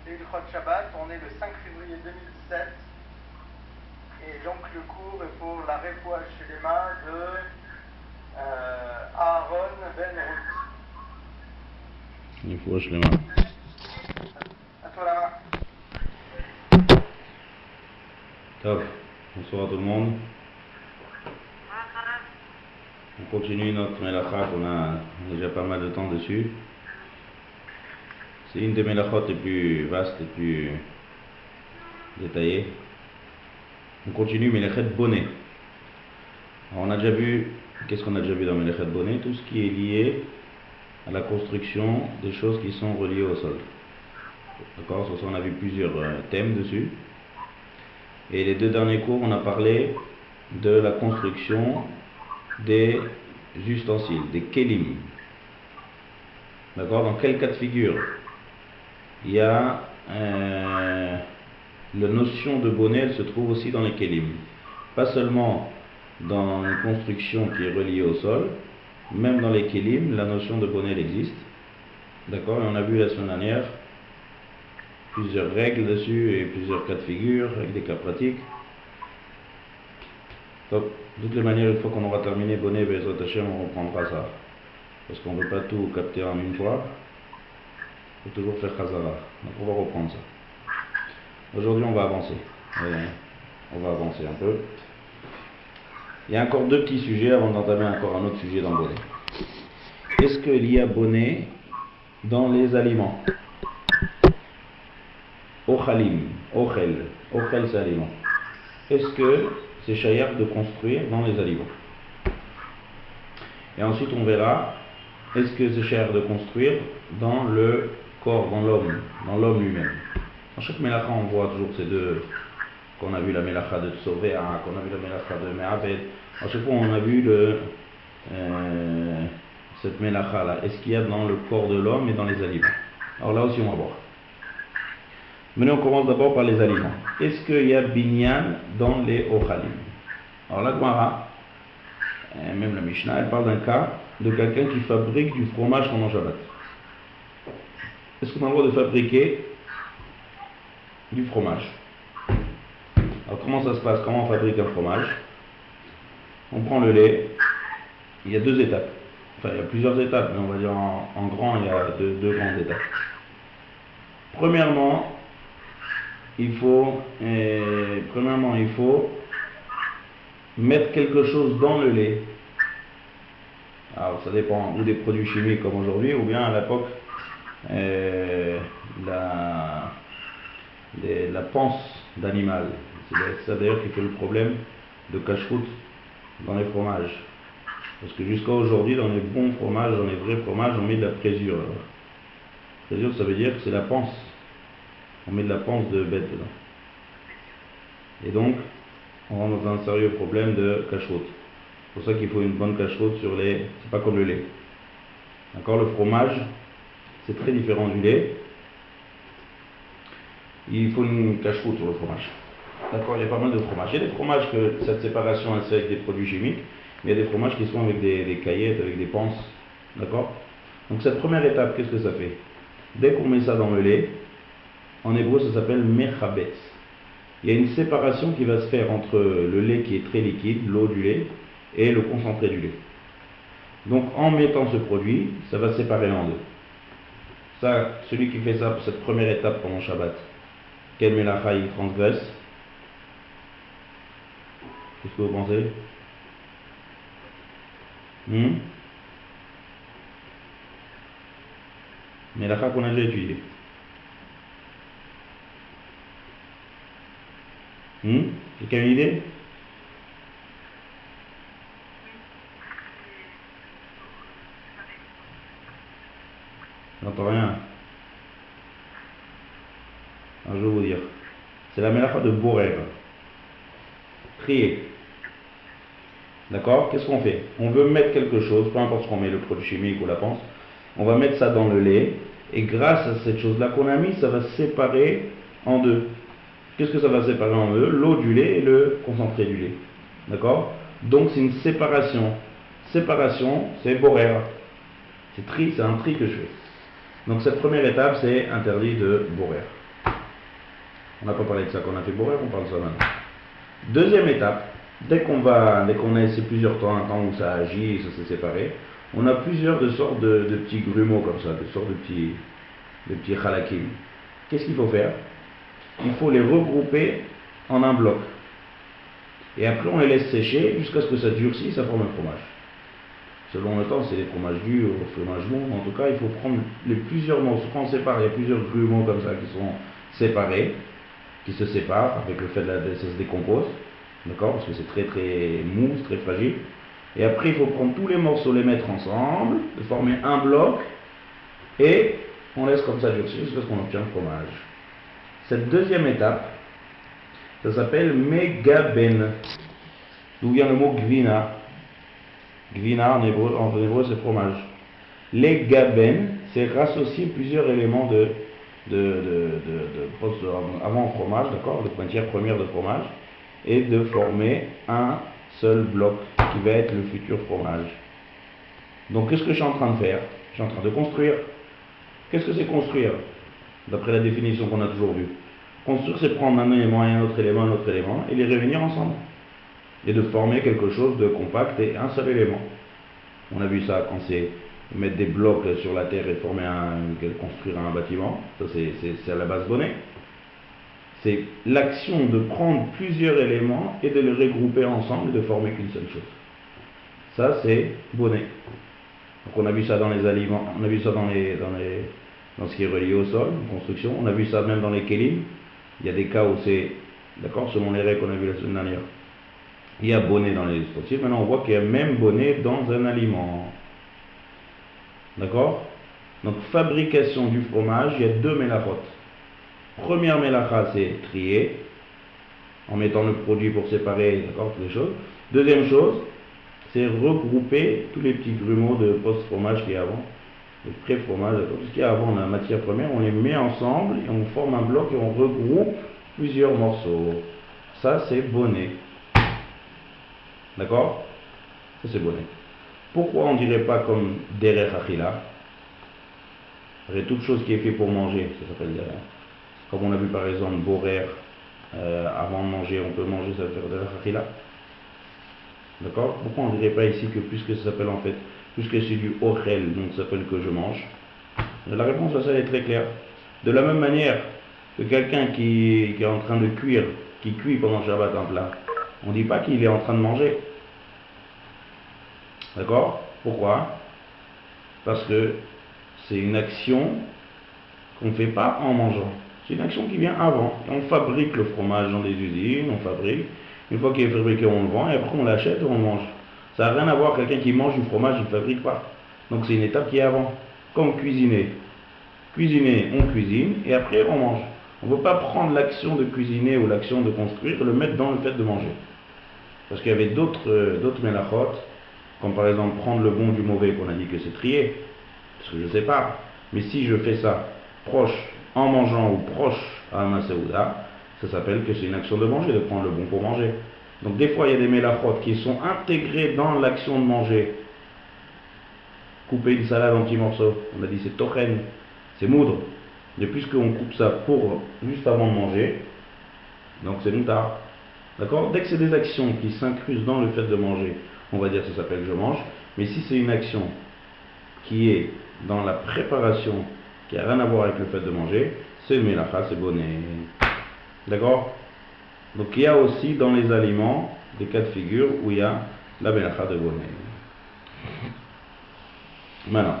c'est Ilchot Shabbat, on est le 5 février 2017 et donc le cours est pour la réfouache chez les mains de Aaron Ben Ruth. Réfouache les mains. À toi la main. Top. Bonsoir à tout le monde. On continue notre Melacha qu'on a déjà pas mal de temps dessus. C'est une des Melachot les plus vastes et plus détaillées. On continue Melechet Bonnet. Alors on a déjà vu, qu'est-ce qu'on a déjà vu dans Melechet Bonnet? Tout ce qui est lié à la construction des choses qui sont reliées au sol. D'accord? Sur ça on a vu plusieurs thèmes dessus. Et les deux derniers cours on a parlé de la construction des ustensiles, des kelim. D'accord? Dans quel cas de figure il y a la notion de bonnet, elle se trouve aussi dans les kelim. Pas seulement dans une construction qui est reliée au sol, même dans les kelim, la notion de bonnet elle existe. D'accord? Et on a vu la semaine dernière plusieurs règles dessus et plusieurs cas de figure avec des cas pratiques. Donc, de toutes les manières, une fois qu'on aura terminé bonnet, Bezrat Hashem, on reprendra ça. Parce qu'on ne peut pas tout capter en une fois. Il faut toujours faire Khazara. Donc on va reprendre ça. Aujourd'hui, on va avancer. On va avancer un peu. Il y a encore deux petits sujets avant d'entamer encore un autre sujet dans le bonnet. Est-ce qu'il y a bonnet dans les aliments? Ochalim, ochel c'est aliment. Est-ce que c'est shayach de construire dans les aliments? Et ensuite on verra, est-ce que c'est shayach de construire dans le corps, dans l'homme lui-même. Dans chaque mélacha on voit toujours ces deux, qu'on a vu la mélacha de Tsovéa, qu'on a vu la mélacha de Me'abed. À chaque fois on a vu cette mélacha là, est-ce qu'il y a dans le corps de l'homme et dans les aliments? Alors là aussi on va voir. Mais on commence d'abord par les aliments. Est-ce qu'il y a binyan dans les ochalim? Alors la Gemara, même la Mishnah, elle parle d'un cas de quelqu'un qui fabrique du fromage pendant Shabbat. Est-ce qu'on a le droit de fabriquer du fromage? Alors comment ça se passe? Comment on fabrique un fromage? On prend le lait, il y a deux étapes. Enfin il y a plusieurs étapes, mais on va dire en grand il y a deux grandes étapes. Premièrement, il faut mettre quelque chose dans le lait. Alors ça dépend, ou des produits chimiques comme aujourd'hui, ou bien à l'époque la panse d'animal. C'est ça d'ailleurs qui fait le problème de cache-route dans les fromages. Parce que jusqu'à aujourd'hui, dans les bons fromages, dans les vrais fromages, on met de la présure. Présure, ça veut dire que c'est la panse. On met de la panse de bête dedans. Et donc, on rentre dans un sérieux problème de cache-route. C'est pour ça qu'il faut une bonne cache-route sur les... C'est pas comme le lait. D'accord? Le fromage, c'est très différent du lait. Il faut une cache-route sur le fromage. D'accord? Il y a pas mal de fromages. Il y a des fromages que cette séparation, elle se fait avec des produits chimiques. Mais il y a des fromages qui sont avec des caillettes, avec des panses. D'accord? Donc cette première étape, qu'est-ce que ça fait? Dès qu'on met ça dans le lait, en hébreu ça s'appelle mechabetz. Il y a une séparation qui va se faire entre le lait qui est très liquide, l'eau du lait, et le concentré du lait. Donc en mettant ce produit, ça va se séparer en deux. Ça, celui qui fait ça pour cette première étape pendant Shabbat, quel mélacha il transgresse? Qu'est-ce que vous pensez? Mélacha qu'on a déjà étudié. Quelqu'un a une idée? J'entends rien. Alors, je vais vous dire. C'est la mélacha de borer. Trier. D'accord? Qu'est-ce qu'on fait? On veut mettre quelque chose, peu importe ce qu'on met, le produit chimique ou la panse, on va mettre ça dans le lait, et grâce à cette chose-là qu'on a mis, ça va se séparer en deux. Qu'est-ce que ça va séparer en deux? L'eau du lait et le concentré du lait. D'accord? Donc c'est une séparation. Séparation, c'est borer. C'est un tri que je fais. Donc cette première étape, c'est interdit de borer. On n'a pas parlé de ça qu'on a fait Borer, on parle de ça maintenant. Deuxième étape, dès qu'on a essayé plusieurs temps, un temps où ça agit et ça s'est séparé, on a plusieurs sortes de petits grumeaux comme ça, de sortes de petits halakim. Qu'est-ce qu'il faut faire? Il faut les regrouper en un bloc. Et après on les laisse sécher jusqu'à ce que ça durcisse, ça forme un fromage. Selon le temps, c'est des fromages durs, fromages mous. En tout cas, il faut prendre les plusieurs morceaux. Quand on sépare, il y a plusieurs grumeaux comme ça qui sont séparés, qui se séparent avec le fait que ça se décompose. D'accord? Parce que c'est très très mou, c'est très fragile. Et après, il faut prendre tous les morceaux, les mettre ensemble, de former un bloc, et on laisse comme ça durcir jusqu'à ce qu'on obtient le fromage. Cette deuxième étape, ça s'appelle Megaben, d'où vient le mot Gvina. Gvina en hébreu c'est fromage. Les gaben, c'est rassocier plusieurs éléments avant fromage, d'accord, de matière première de fromage, et de former un seul bloc qui va être le futur fromage. Donc qu'est-ce que je suis en train de faire? Je suis en train de construire. Qu'est-ce que c'est construire? D'après la définition qu'on a toujours vue. Construire, c'est prendre un élément et un autre élément, et les réunir ensemble. Et de former quelque chose de compact et un seul élément. On a vu ça quand c'est mettre des blocs sur la terre et construire un bâtiment. Ça c'est à la base bonnet. C'est l'action de prendre plusieurs éléments et de les regrouper ensemble et de former qu'une seule chose. Ça c'est bonnet. Donc on a vu ça dans les aliments, on a vu ça dans ce qui est relié au sol, en construction. On a vu ça même dans les kélim. Il y a des cas où c'est, d'accord, selon les règles qu'on a vu la semaine dernière. Il y a bonnet dans les ustensiles. Maintenant, on voit qu'il y a même bonnet dans un aliment. D'accord? Donc, fabrication du fromage, il y a deux mélachot. Première mélacha, c'est trier, en mettant le produit pour séparer, d'accord, toutes les choses. Deuxième chose, c'est regrouper tous les petits grumeaux de post-fromage qu'il y a avant, le pré-fromage, tout ce qu'il y a avant la matière première, on les met ensemble et on forme un bloc et on regroupe plusieurs morceaux. Ça, c'est bonnet. D'accord? Ça c'est bonnet. Pourquoi on ne dirait pas comme derech achila? Toute chose qui est faite pour manger, ça s'appelle derech. Comme on a vu par exemple borer, avant de manger, on peut manger, ça s'appelle derech achila. D'accord? Pourquoi on ne dirait pas ici que puisque ça s'appelle en fait, puisque c'est du ochel, donc ça s'appelle que je mange? La réponse à ça est très claire. De la même manière que quelqu'un qui est en train de cuire, qui cuit pendant Shabbat un plat, on ne dit pas qu'il est en train de manger. D'accord? Pourquoi? Parce que c'est une action qu'on ne fait pas en mangeant. C'est une action qui vient avant. On fabrique le fromage dans des usines, on fabrique. Une fois qu'il est fabriqué, on le vend et après on l'achète et on le mange. Ça n'a rien à voir avec quelqu'un qui mange du fromage, il ne fabrique pas. Donc c'est une étape qui est avant. Comme cuisiner. Cuisiner, on cuisine et après on mange. On ne peut pas prendre l'action de cuisiner ou l'action de construire et le mettre dans le fait de manger. Parce qu'il y avait d'autres mélachot, comme par exemple prendre le bon du mauvais qu'on a dit que c'est trier, parce que je ne sais pas. Mais si je fais ça proche en mangeant ou proche à un maseouda, ça s'appelle que c'est une action de manger, de prendre le bon pour manger. Donc des fois il y a des mélachot qui sont intégrés dans l'action de manger. Couper une salade en petits morceaux, on a dit c'est tochen, c'est moudre. Et puisqu'on coupe ça pour juste avant de manger, donc c'est moutar. D'accord? Dès que c'est des actions qui s'incrustent dans le fait de manger, on va dire que ça s'appelle je mange. Mais si c'est une action qui est dans la préparation, qui n'a rien à voir avec le fait de manger, c'est le mélacha, c'est bonnet. D'accord? Donc il y a aussi dans les aliments des cas de figure où il y a la mélacha de bonnet. Maintenant,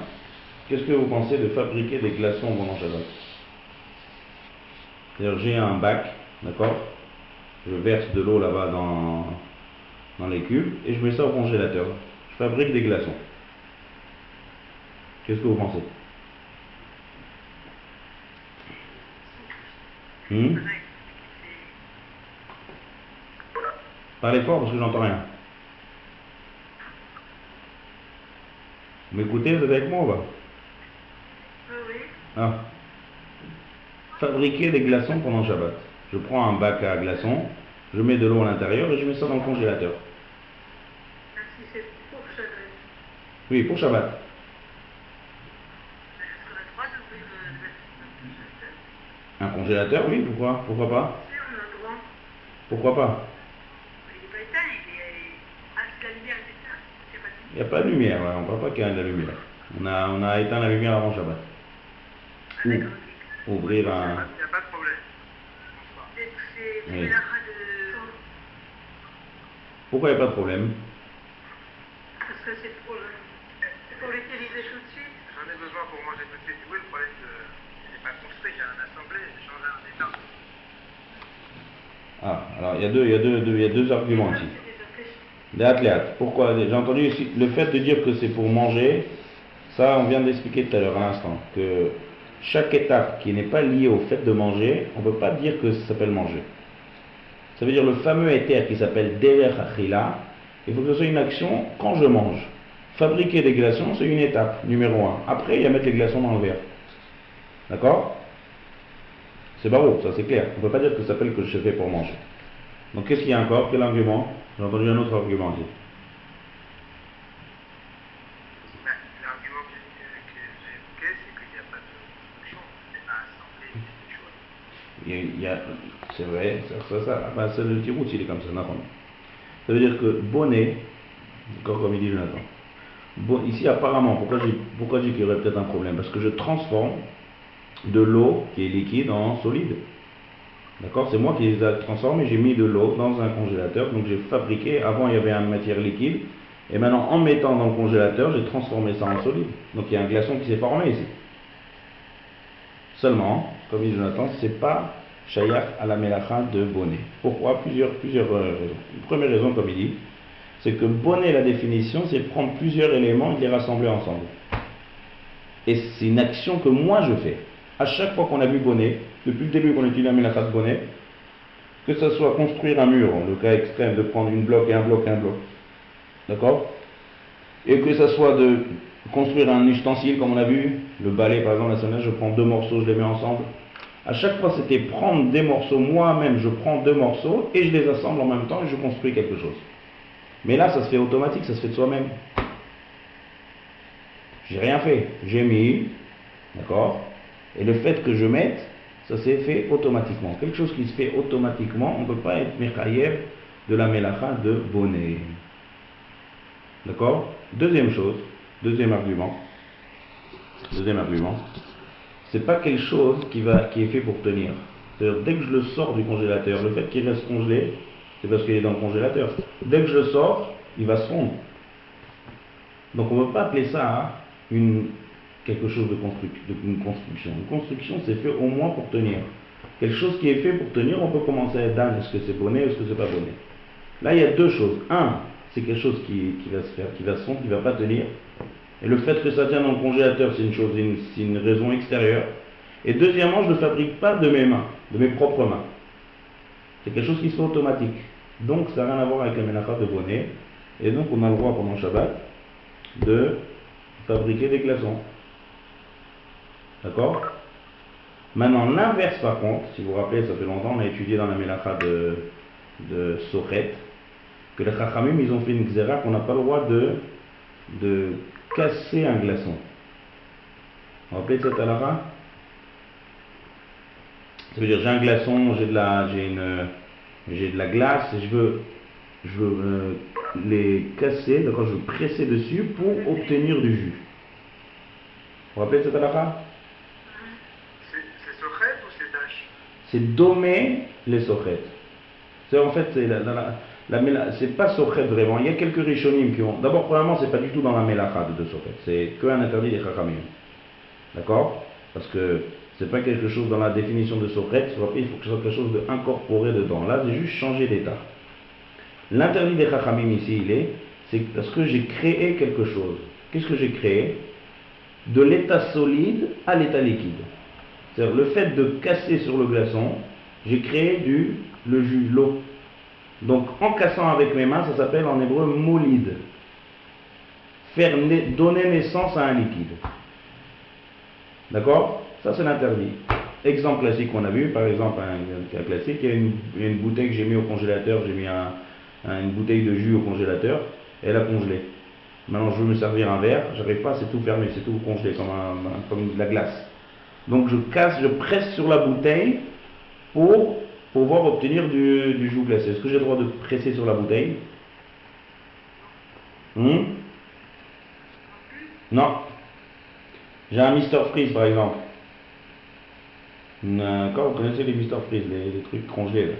qu'est-ce que vous pensez de fabriquer des glaçons pendant Shabbat? C'est-à-dire j'ai un bac, d'accord? Je verse de l'eau là-bas dans les cubes et je mets ça au congélateur. Je fabrique des glaçons. Qu'est-ce que vous pensez? Parlez fort parce que j'entends rien. Vous m'écoutez? Vous êtes avec moi ou pas? Oui. Ah. Fabriquer des glaçons pendant Shabbat. Je prends un bac à glaçons, je mets de l'eau à l'intérieur et je mets ça dans le congélateur. Si c'est pour Shabbat. Oui, pour Shabbat. Est-ce qu'on a le droit d'ouvrir le congélateur? Un congélateur, oui, pourquoi? Pourquoi pas? Si, on a le droit. Pourquoi pas? Il n'est pas éteint, il est. Ah, si la lumière est éteinte, c'est pas Il n'y a pas de lumière, ouais, on ne parle pas qu'il y a de la lumière. On a éteint la lumière avant Shabbat. Ah, d'accord, ok. Ouvrir Il un... n'y a pas de problème. Bonsoir. C'est Oui. la fin de. Pourquoi il n'y a pas de problème? Parce que c'est pour l'utiliser tout de suite. J'en ai besoin pour manger tout de suite. Oui, le problème, il n'est pas construit, j'ai un assemblé, j'ai changé un état. Ah, alors il y a deux arguments ici. Des athlètes. Pourquoi? J'ai entendu ici le fait de dire que c'est pour manger, ça on vient d'expliquer tout à l'heure, à l'instant, que chaque étape qui n'est pas liée au fait de manger, on ne peut pas dire que ça s'appelle manger. Ça veut dire le fameux éther qui s'appelle Derech Achila, il faut que ce soit une action quand je mange. Fabriquer des glaçons, c'est une étape, numéro 1. Après, il y a mettre les glaçons dans le verre. D'accord? C'est barreau, ça c'est clair. On ne peut pas dire que ça s'appelle que je fais pour manger. Donc qu'est-ce qu'il y a encore? Quel argument? J'ai entendu un autre argument ici. L'argument que j'ai évoqué, c'est qu'il n'y a pas de construction, c'est pas assemblé, c'est des choses. C'est vrai, ben, c'est le tirout, il est comme ça, Nathan. Ça veut dire que bonnet, encore comme il dit Jonathan, ici apparemment, pourquoi je dis qu'il y aurait peut-être un problème? Parce que je transforme de l'eau qui est liquide en solide. D'accord? C'est moi qui les ai transformés, j'ai mis de l'eau dans un congélateur, donc j'ai fabriqué, avant il y avait une matière liquide, et maintenant en mettant dans le congélateur, j'ai transformé ça en solide. Donc il y a un glaçon qui s'est formé ici. Seulement, comme dit Jonathan, c'est pas shayach à la melacha de bonnet. Pourquoi? Plusieurs raisons. Une première raison, comme il dit, c'est que bonnet, la définition, c'est prendre plusieurs éléments et les rassembler ensemble. Et c'est une action que moi je fais. À chaque fois qu'on a vu bonnet, depuis le début qu'on utilise la melacha de bonnet, que ce soit construire un mur, le cas extrême de prendre une bloc et un bloc et un bloc, d'accord? Et que ce soit de construire un ustensile, comme on a vu, le balai par exemple, la sonnette, je prends deux morceaux, je les mets ensemble. À chaque fois, c'était prendre des morceaux, moi-même, je prends deux morceaux et je les assemble en même temps et je construis quelque chose. Mais là, ça se fait automatique, ça se fait de soi-même. J'ai rien fait, j'ai mis, d'accord? Et le fait que je mette, ça s'est fait automatiquement. Quelque chose qui se fait automatiquement, on ne peut pas être mechayev de la melacha de bonnet. D'accord? Deuxième chose, deuxième argument, c'est pas quelque chose qui est fait pour tenir. C'est-à-dire, dès que je le sors du congélateur, le fait qu'il reste congelé, c'est parce qu'il est dans le congélateur. Dès que je le sors, il va se fondre. Donc on ne peut pas appeler ça quelque chose une construction. Une construction, c'est fait au moins pour tenir. Quelque chose qui est fait pour tenir, on peut commencer à être dan, est-ce que c'est bonnet ou est-ce que c'est pas bonnet. Là, il y a deux choses. Un, c'est quelque chose qui va se faire, qui va se fondre, qui ne va pas tenir. Et le fait que ça tienne dans le congélateur, c'est une raison extérieure. Et deuxièmement, je ne le fabrique pas de mes mains, de mes propres mains. C'est quelque chose qui se fait automatique. Donc, ça n'a rien à voir avec la melacha de bonnet. Et donc, on a le droit pendant Shabbat de fabriquer des glaçons. D'accord? Maintenant, l'inverse par contre, si vous vous rappelez, ça fait longtemps, on a étudié dans la melacha de Sochet, que les Chachamim, ils ont fait une xéra qu'on n'a pas le droit de casser un glaçon. Vous vous rappelez de cette halakha? Ça veut dire, j'ai un glaçon, j'ai de la glace, et je veux les casser, d'accord, je veux presser dessus pour obtenir du jus. Vous vous rappelez de cette halakha? C'est sochet ou c'est dash? C'est dommer les sochet. C'est en fait, c'est pas sochet vraiment. Il y a quelques rishonim qui ont. D'abord, premièrement, c'est pas du tout dans la melacha de sochet. C'est qu'un interdit des chachamim. D'accord? Parce que c'est pas quelque chose dans la définition de sochet. Il faut que ce soit quelque chose d'incorporé dedans. Là, c'est juste changer d'état. L'interdit des chachamim ici, c'est parce que j'ai créé quelque chose. Qu'est-ce que j'ai créé? De l'état solide à l'état liquide. C'est-à-dire le fait de casser sur le glaçon, j'ai créé le jus, l'eau. Donc en cassant avec mes mains, ça s'appelle en hébreu molide. Donner naissance à un liquide. D'accord? Ça c'est l'interdit. Exemple classique qu'on a vu, par exemple un cas classique, il y a une bouteille que j'ai mis au congélateur, j'ai mis une bouteille de jus au congélateur, et elle a congelé. Maintenant je veux me servir un verre, j'arrive pas, c'est tout fermé, c'est tout congelé comme de la glace. Donc je casse, je presse sur la bouteille pour pouvoir obtenir du jus glacé. Est-ce que j'ai le droit de presser sur la bouteille? Non. J'ai un Mister Freeze par exemple. D'accord, vous connaissez les Mister Freeze, les trucs congelés là.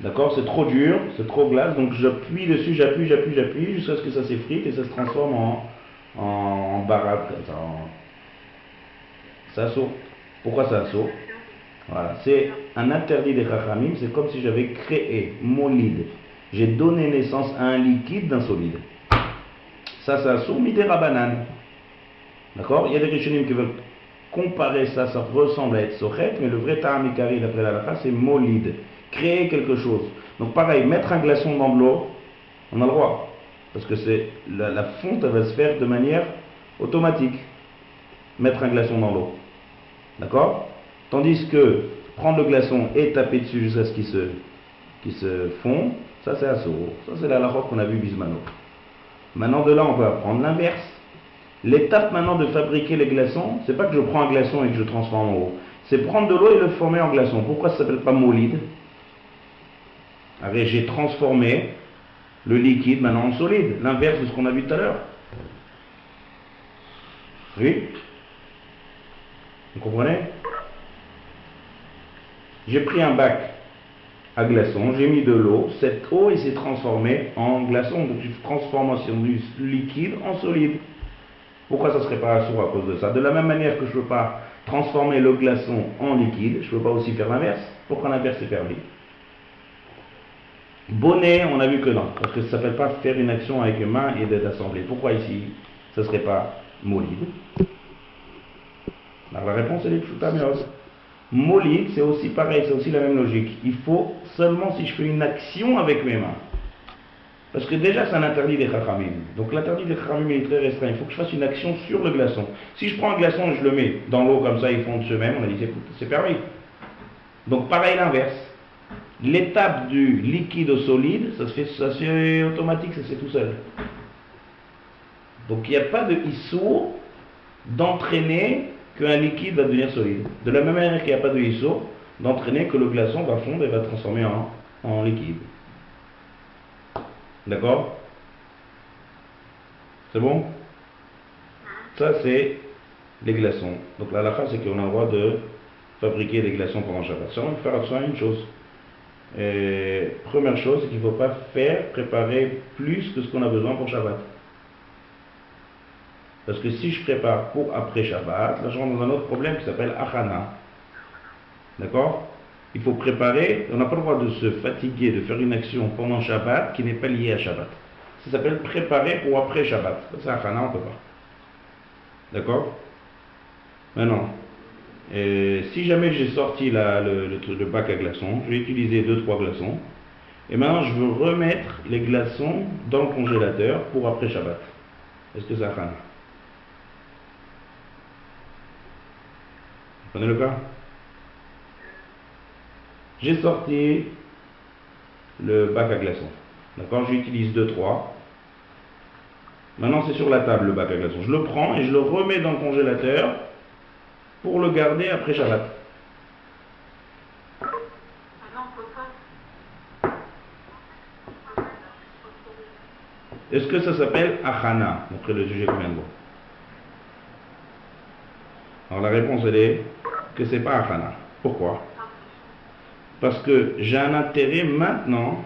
D'accord, c'est trop dur, c'est trop glace, donc j'appuie dessus, j'appuie jusqu'à ce que ça s'effrite et ça se transforme en barabe comme ça. Ça saute. Pourquoi ça saute? Voilà, c'est un interdit des Chachamim, c'est comme si j'avais créé, molide. J'ai donné naissance à un liquide d'un solide. Ça saute, midera banane. D'accord? Il y a des Rishonim qui veulent comparer ça, ça ressemble à être sochet, mais le vrai ta'am ikari d'après la halakha, c'est molide. Créer quelque chose. Donc pareil, mettre un glaçon dans de l'eau, on a le droit. Parce que c'est la fonte, elle va se faire de manière automatique. Mettre un glaçon dans l'eau. D'accord? Tandis que prendre le glaçon et taper dessus jusqu'à ce qu'il se fond, ça c'est assour. Ça c'est la halakha qu'on a vu bismano. Maintenant de là on va apprendre l'inverse. L'étape maintenant de fabriquer les glaçons, c'est pas que je prends un glaçon et que je transforme en eau. C'est prendre de l'eau et le former en glaçon. Pourquoi ça s'appelle pas molide? J'ai transformé le liquide maintenant en solide. L'inverse de ce qu'on a vu tout à l'heure. Oui? Vous comprenez? J'ai pris un bac à glaçons, j'ai mis de l'eau, cette eau s'est transformée en glaçon. Donc une transformation du liquide en solide. Pourquoi ça ne serait pas assourd à cause de ça? De la même manière que je ne peux pas transformer le glaçon en liquide, je ne peux pas aussi faire l'inverse. Pourquoi l'inverse est permis? Bonnet, on a vu que non, parce que ça ne s'appelle pas faire une action avec une main et d'être assemblé. Pourquoi ici, ça ne serait pas molide? Alors la réponse elle est tout à fait. Molide, c'est aussi pareil, c'est aussi la même logique. Il faut seulement si je fais une action avec mes mains. Parce que déjà, c'est un interdit des Chachamim. Donc l'interdit des Chachamim est très restreint. Il faut que je fasse une action sur le glaçon. Si je prends un glaçon et je le mets dans l'eau comme ça, ils font de eux-mêmes, on a dit c'est permis. Donc pareil l'inverse. L'étape du liquide au solide, ça se fait automatique, ça se fait tout seul. Donc il n'y a pas de issour d'entraîner qu'un liquide va devenir solide. De la même manière qu'il n'y a pas de issour d'entraîner que le glaçon va fondre et va transformer en liquide. D'accord? C'est bon? Ça, c'est les glaçons. Donc la halakha, c'est qu'on a le droit de fabriquer des glaçons pendant Shabbat. Ça, on va faire attention à une chose. Première chose, c'est qu'il ne faut pas préparer plus que ce qu'on a besoin pour Shabbat. Parce que si je prépare pour après Shabbat, là je rentre dans un autre problème qui s'appelle achana. D'accord? Il faut préparer, on n'a pas le droit de se fatiguer, de faire une action pendant Shabbat qui n'est pas liée à Shabbat. Ça s'appelle préparer pour après Shabbat. Ça c'est achana, on ne peut pas. D'accord? Maintenant, si jamais j'ai sorti le bac à glaçons, je vais utiliser 2-3 glaçons. Et maintenant je veux remettre les glaçons dans le congélateur pour après Shabbat. Est-ce que c'est achana? Vous prenez le cas? J'ai sorti le bac à glaçons. D'accord? J'utilise 2-3. Maintenant c'est sur la table le bac à glaçons. Je le prends et je le remets dans le congélateur pour le garder après Shabbat. Est-ce que ça s'appelle achana, d'après le sujet qu'on vient de voir? Alors la réponse elle est que c'est pas achana. Pourquoi? Parce que j'ai un intérêt maintenant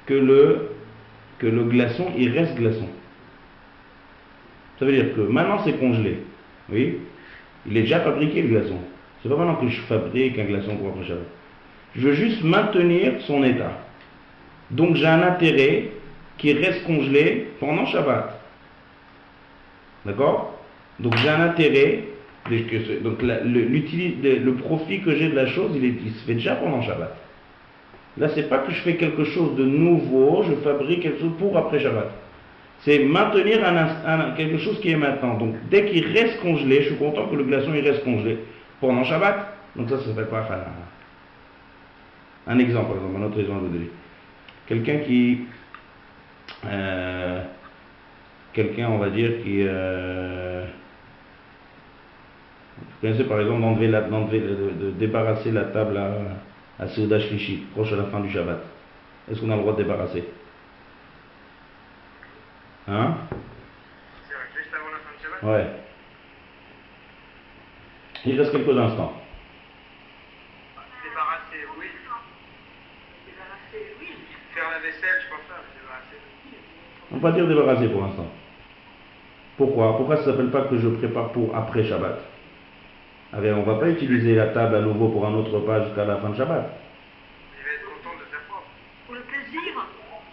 que le glaçon, il reste glaçon. Ça veut dire que maintenant c'est congelé. Oui? Il est déjà fabriqué le glaçon. C'est pas maintenant que je fabrique un glaçon pour après Shabbat. Je veux juste maintenir son état. Donc j'ai un intérêt qui reste congelé pendant Shabbat. D'accord? Donc j'ai un intérêt. Donc le profit que j'ai de la chose, il se fait déjà pendant Shabbat. Là, c'est pas que je fais quelque chose de nouveau, je fabrique quelque chose pour après Shabbat. C'est maintenir quelque chose qui est maintenant. Donc dès qu'il reste congelé, je suis content que le glaçon il reste congelé pendant Shabbat. Donc ça s'appelle pas Hana. Un exemple, par exemple, un autre exemple de donner. Quelqu'un, on va dire, qui Vous connaissez par exemple de débarrasser la table à Seuda Shlishi, proche à la fin du Shabbat. Est-ce qu'on a le droit de débarrasser? Hein? C'est juste avant la fin du Shabbat? Ouais. Il reste quelques instants. Débarrasser, oui. Débarrasser, oui. Faire la vaisselle, je pense pas, mais débarrasser. On ne va pas dire débarrasser pour l'instant. Pourquoi? Pourquoi ça ne s'appelle pas que je prépare pour après Shabbat? Alors, on ne va pas utiliser la table à nouveau pour un autre repas jusqu'à la fin de Shabbat. Il va être content de faire propre. Pour le plaisir.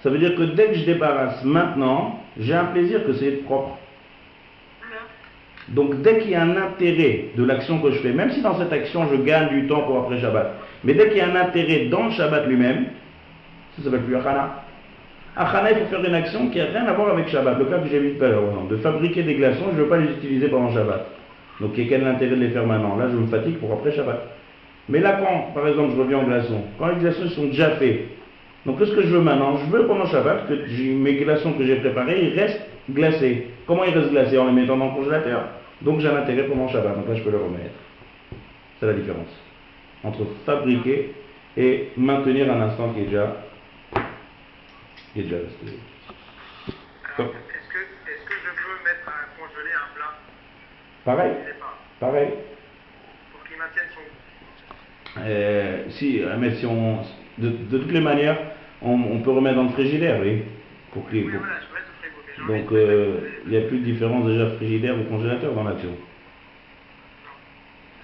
Ça veut dire que dès que je débarrasse maintenant, j'ai un plaisir que c'est propre. Voilà. Donc dès qu'il y a un intérêt de l'action que je fais, même si dans cette action je gagne du temps pour après Shabbat, mais dès qu'il y a un intérêt dans le Shabbat lui-même, ça s'appelle plus Achana. Achana, il faut faire une action qui n'a rien à voir avec Shabbat. Le cas que j'ai vu tout à l'heure, de fabriquer des glaçons, je ne veux pas les utiliser pendant Shabbat. Donc quel est l'intérêt de les faire maintenant? Là, je me fatigue pour après Shabbat. Mais là, quand, par exemple, je reviens aux glaçons, quand les glaçons sont déjà faits, donc qu'est-ce que je veux maintenant? Je veux pendant Shabbat que mes glaçons que j'ai préparés, ils restent glacés. Comment ils restent glacés? En les mettant dans le congélateur. Donc j'ai un intérêt pendant Shabbat, donc là je peux le remettre. C'est la différence entre fabriquer et maintenir un instant qui est déjà resté. Alors, est-ce que je peux mettre à congeler un plat? Pareil, Je sais pas. pareil. Pour qu'il maintienne son goût. Mais si on, de toutes les manières, on peut remettre dans le frigidaire, oui. Pour qu'il, Oui, pour- voilà, je reste au frigo. Mais j'ai Donc envie de il n'y a plus de différence déjà frigidaire ou congélateur dans l'action.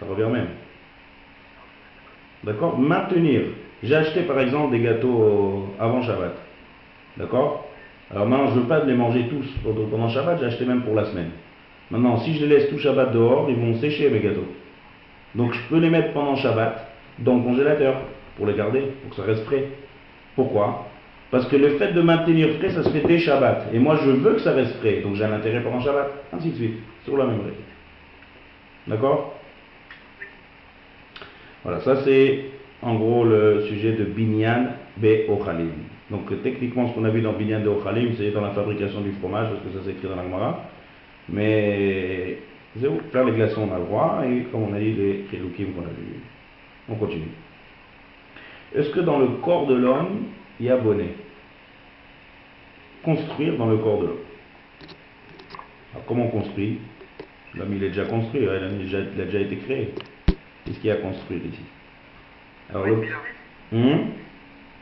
Ça revient même. D'accord? Maintenir. J'ai acheté par exemple des gâteaux avant Shabbat. D'accord? Alors maintenant je ne veux pas les manger tous pendant Shabbat, j'ai acheté même pour la semaine. Maintenant si je les laisse tout Shabbat dehors, ils vont sécher mes gâteaux. Donc je peux les mettre pendant Shabbat dans le congélateur pour les garder, pour que ça reste frais. Pourquoi? Parce que le fait de maintenir frais, ça se fait dès Shabbat. Et moi je veux que ça reste frais, donc j'ai un intérêt pendant Shabbat. Ainsi de suite, sur la même règle. D'accord? Voilà, ça c'est en gros le sujet de Binyan Be Ochalim. Donc techniquement ce qu'on a vu dans Binyan Be Ochalim, c'est dans la fabrication du fromage, parce que ça s'écrit dans la Gemara. Mais c'est où? Faire les glaçons on a le droit, et comme on a dit les Chilukim qu'on a vu. On continue. Est-ce que dans le corps de l'homme, il y a bonnet? Construire dans le corps de l'homme. Alors comment on construit? L'homme il est déjà construit, hein, il a déjà été créé. Qu'est-ce qu'il y a à construire ici? Alors, Brut Mila. Hum?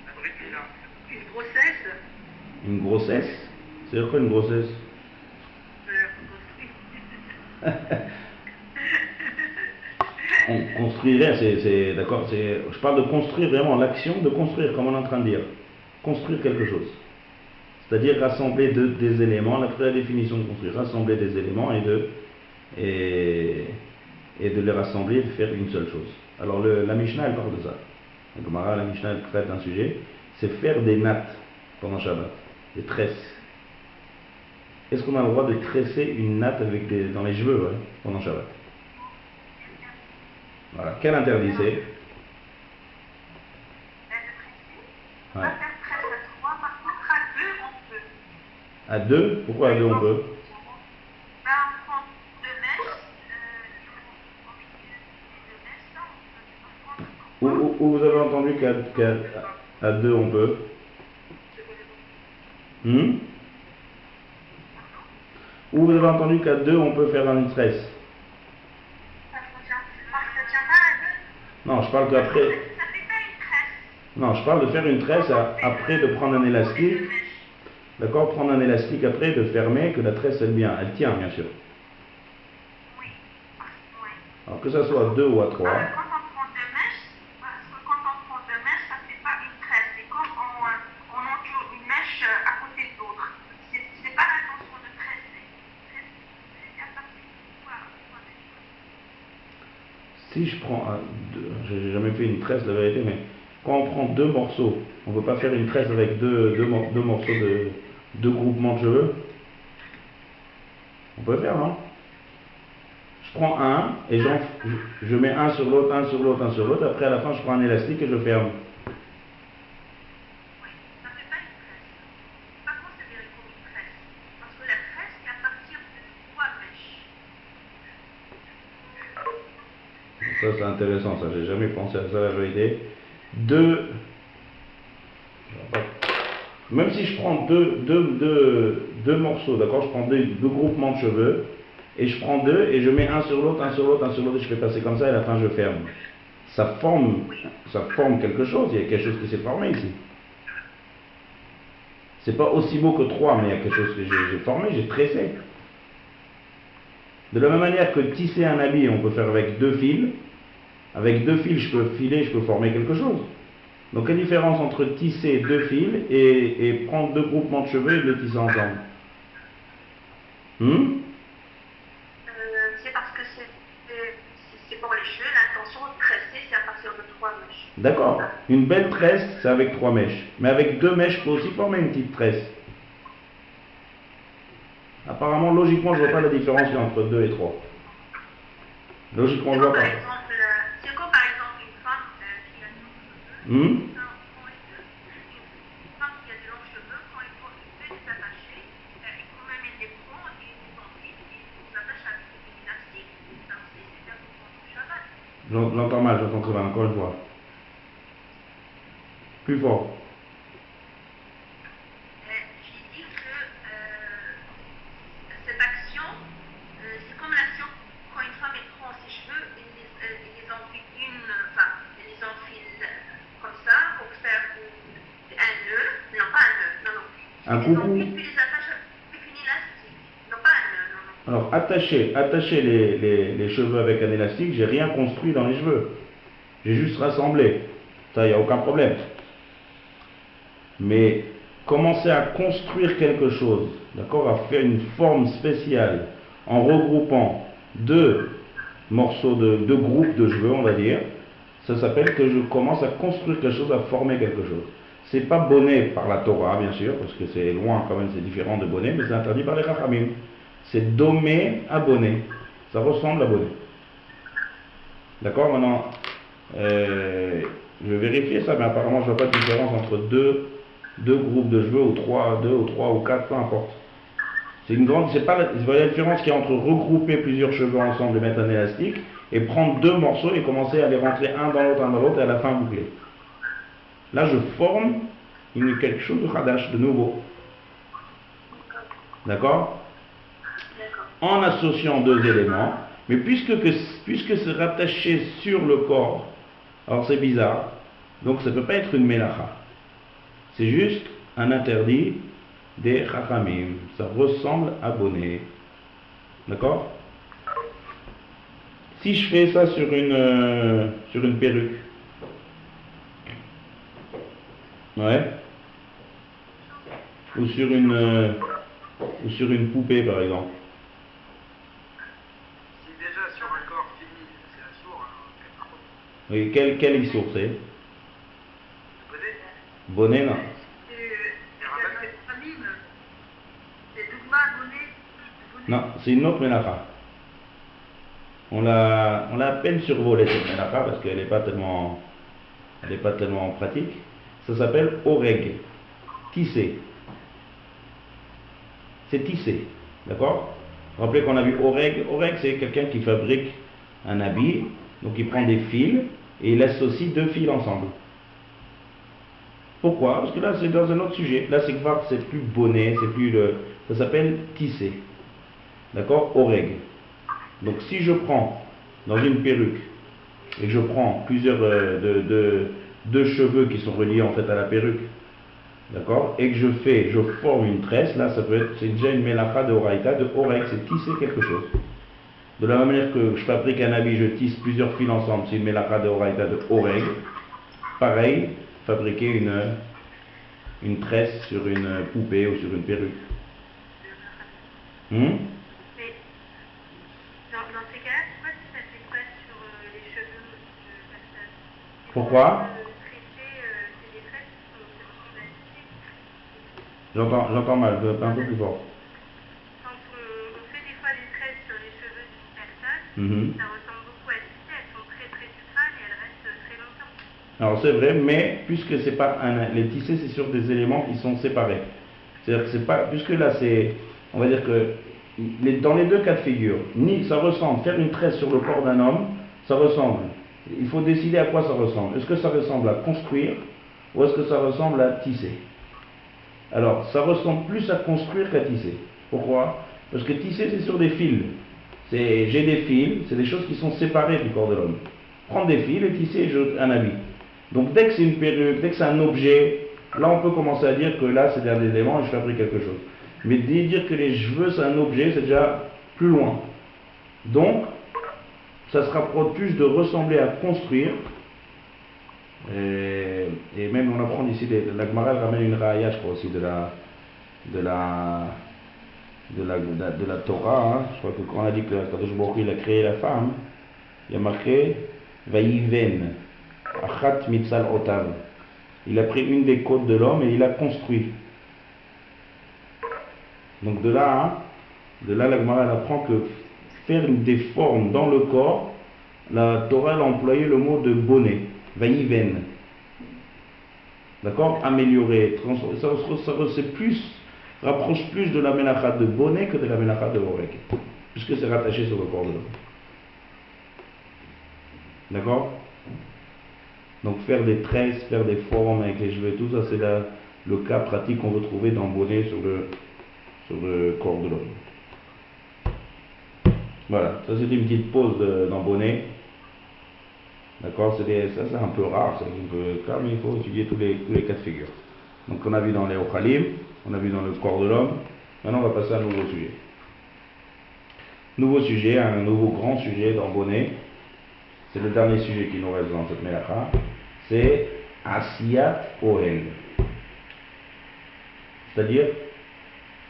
La Brut Mila. Une grossesse. Une grossesse? C'est quoi une grossesse? On construirait, c'est d'accord, je parle de construire vraiment, l'action de construire, comme on est en train de dire. Construire quelque chose. C'est-à-dire rassembler des éléments, on a fait la définition de construire, rassembler des éléments et de les rassembler et de faire une seule chose. Alors la Mishnah, elle parle de ça. La Gemara, la Mishnah, elle traite un sujet, c'est faire des nattes pendant Shabbat, des tresses. Est-ce qu'on a le droit de tresser une natte dans les cheveux pendant Shabbat? Voilà. Quel interdit c'est? Ouais. À deux? Pourquoi à deux on peut? Où vous avez entendu qu'à deux on peut? Où vous avez entendu qu'à deux on peut faire une tresse? Non, je parle qu'après. Non, je parle de faire une tresse après de prendre un élastique. D'accord? Prendre un élastique après, de fermer, que la tresse elle tient bien sûr. Alors que ça soit à deux ou à trois. Quand on prend deux mèches, parce que quand on prend deux mèches, ça ne fait pas une tresse. C'est comme on entoure une mèche à côté de l'autre. C'est pas l'intention de tresser. Si je prends j'ai jamais fait une tresse la vérité, mais quand on prend deux morceaux, on ne peut pas faire une tresse avec deux morceaux deux groupements de cheveux? On peut le faire, non? Je prends un et je mets un sur l'autre, un sur l'autre, un sur l'autre. Après, à la fin, je prends un élastique et je ferme. Oui, ça ne fait pas une tresse. C'est pas considéré comme une tresse. Parce que la tresse, c'est à partir de trois mèches. intéressant ça, j'ai jamais pensé à ça la vérité. Même si je prends deux morceaux, d'accord, je prends deux groupements de cheveux, et je prends deux, et je mets un sur l'autre, un sur l'autre, un sur l'autre, et je fais passer comme ça, et à la fin je ferme. Ça forme quelque chose, il y a quelque chose qui s'est formé ici. C'est pas aussi beau que 3, mais il y a quelque chose que j'ai formé, j'ai tressé. De la même manière que tisser un habit, on peut faire avec 2 fils. Avec 2 fils, je peux filer, je peux former quelque chose. Donc, quelle différence entre tisser 2 fils et prendre 2 groupements de cheveux et les tisser ensemble? C'est parce que c'est pour les cheveux, l'intention de tresser, c'est à partir de 3 mèches. D'accord. Une belle tresse, c'est avec 3 mèches. Mais avec 2 mèches, je peux aussi former une petite tresse. Apparemment, logiquement, je ne vois pas la différence entre 2 et 3. Logiquement, je ne vois pas. C'est comme par exemple une femme qui a de longs cheveux. Une femme qui a de longs cheveux, quand il veut les attacher, quand même elle les prend et les enfile et les attache avec une élastique. Ça aussi, c'est bien pour le cheval. J'entends mal, j'entends très mal, encore une fois. Plus fort. J'ai dit que cette action, c'est comme l'action quand une femme elle prend ses cheveux et les enfile elle les enfile comme ça pour faire un nœud, non pas un nœud, non. Un coucou. Les enfile puis les attache avec une élastique, non pas un nœud, non. Alors, attacher les cheveux avec un élastique, j'ai rien construit dans les cheveux. J'ai juste rassemblé. Ça, il n'y a aucun problème. Mais commencer à construire quelque chose, d'accord, à faire une forme spéciale en regroupant 2 morceaux deux groupes de cheveux, on va dire, ça s'appelle que je commence à construire quelque chose, à former quelque chose. C'est pas bonnet par la Torah, bien sûr, parce que c'est loin quand même, c'est différent de bonnet, mais c'est interdit par les Chachamim. C'est domé à bonnet. Ça ressemble à bonnet. D'accord, maintenant, je vais vérifier ça, mais apparemment je ne vois pas de différence entre deux groupes de cheveux, ou 2 ou 3 ou 4, peu importe. C'est une grande, c'est pas la différence qu'il y a entre regrouper plusieurs cheveux ensemble et mettre un élastique, et prendre 2 morceaux et commencer à les rentrer un dans l'autre, et à la fin boucler. Là, je forme quelque chose de Hadash, de nouveau. D'accord? En associant 2 éléments, mais puisque c'est rattaché sur le corps, alors c'est bizarre, donc ça ne peut pas être une mélacha. C'est juste un interdit des chachamim. Ça ressemble à bonnet. D'accord? Si je fais ça sur une perruque, ouais, ou sur une poupée par exemple. Si déjà sur un corps fini, c'est la sourd, Oui, quel issour c'est? Bonnet, non. Non, c'est une autre mélacha. On l'a à peine survolée cette mélacha parce qu'elle n'est pas tellement pratique. Ça s'appelle oreg, tissé. C'est tissé, d'accord? Rappelez qu'on a vu oreg. Oreg, c'est quelqu'un qui fabrique un habit, donc il prend des fils et il associe 2 fils ensemble. Pourquoi? Parce que là, c'est dans un autre sujet. Là, c'est plus bonnet, ça s'appelle tissé. D'accord? Oreg. Donc, si je prends dans une perruque et que je prends plusieurs deux cheveux qui sont reliés en fait à la perruque, d'accord? Et que je forme une tresse, là, c'est déjà une mélacha de oraïta, de oreg, c'est tisser quelque chose. De la même manière que je fabrique un habit, je tisse plusieurs fils ensemble, c'est une mélacha de oraïta, de oreg. Pareil, fabriquer une tresse sur une poupée ou sur une perruque. Mais dans ces cas-là, pourquoi tu fais des tresses sur les cheveux de personnes? Pourquoi? C'est des tresses sur J'entends mal, un peu plus fort. Quand on fait des fois des tresses sur les cheveux d'une personne, ça ressemble beaucoup à tisser, elles sont très très sucrales et elles restent très longtemps. Alors c'est vrai, mais puisque c'est pas les tissés, c'est sur des éléments qui sont séparés. C'est-à-dire que c'est pas, puisque là on va dire que dans les 2 cas de figure, ni ça ressemble, faire une tresse sur le corps d'un homme, ça ressemble. il faut décider à quoi ça ressemble. Est-ce que ça ressemble à construire ou est-ce que ça ressemble à tisser? Alors, ça ressemble plus à construire qu'à tisser. Pourquoi? Parce que tisser, c'est sur des fils. J'ai des fils, c'est des choses qui sont séparées du corps de l'homme. Prendre des fils et tisser un habit. Donc, dès que c'est une perruque, dès que c'est un objet, là, on peut commencer à dire que là, c'est un élément et je fabrique quelque chose. Mais dire que les cheveux, c'est un objet, c'est déjà plus loin. Donc, ça se rapproche plus de ressembler à construire. Et même on apprend ici, la Gemara ramène une raaya, je crois aussi, de la Torah. Hein. Je crois que quand on a dit que Kadosh Baruch Hu, il a créé la femme, il y a marqué Vayiven, Achat Mitzal Otav. Il a pris une des côtes de l'homme et il a construit. Donc de là, la Gemara elle apprend que faire des formes dans le corps, la Torah elle a employé le mot de bonnet, vaïven. D'accord? Améliorer. Ça rapproche plus de la mélacha de bonnet que de la mélacha de orek, puisque c'est rattaché sur le corps de l'homme. D'accord? Donc faire des tresses, faire des formes avec les cheveux et tout ça, c'est le cas pratique qu'on veut trouver dans bonnet sur le corps de l'homme. Voilà, ça c'était une petite pause dans bonnet. D'accord, ça c'est un peu rare, c'est un peu calme, mais il faut étudier tous les cas de figure. Donc on a vu dans les Ochalim, on a vu dans le corps de l'homme, maintenant on va passer à un nouveau sujet. Nouveau sujet, un nouveau grand sujet dans bonnet, c'est le dernier sujet qui nous reste dans cette mélacha, c'est Asiyat Ohel. C'est-à-dire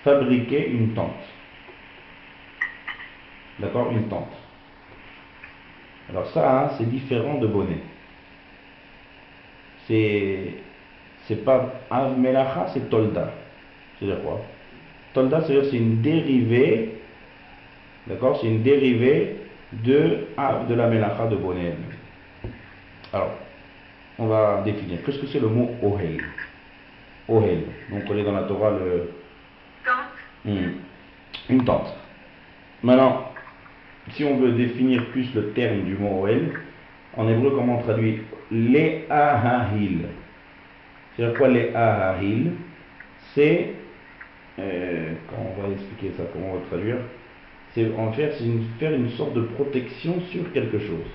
fabriquer une tente. D'accord, une tente. Alors ça, hein, c'est différent de bonnet. C'est pas Av Melacha, c'est Tolda. C'est-à-dire quoi? Tolda, c'est une dérivée, d'accord, c'est une dérivée de la Melacha de bonnet. Alors, on va définir. Qu'est-ce que c'est le mot Ohel? Ohel. Donc on est dans la Torah le... Une tente. Maintenant, si on veut définir plus le terme du mot Ohel, en hébreu, comment on traduit? Le'ahahil. C'est-à-dire quoi Le'ahahil? C'est, comment on va expliquer ça, comment on va traduire? C'est en faire une sorte de protection sur quelque chose.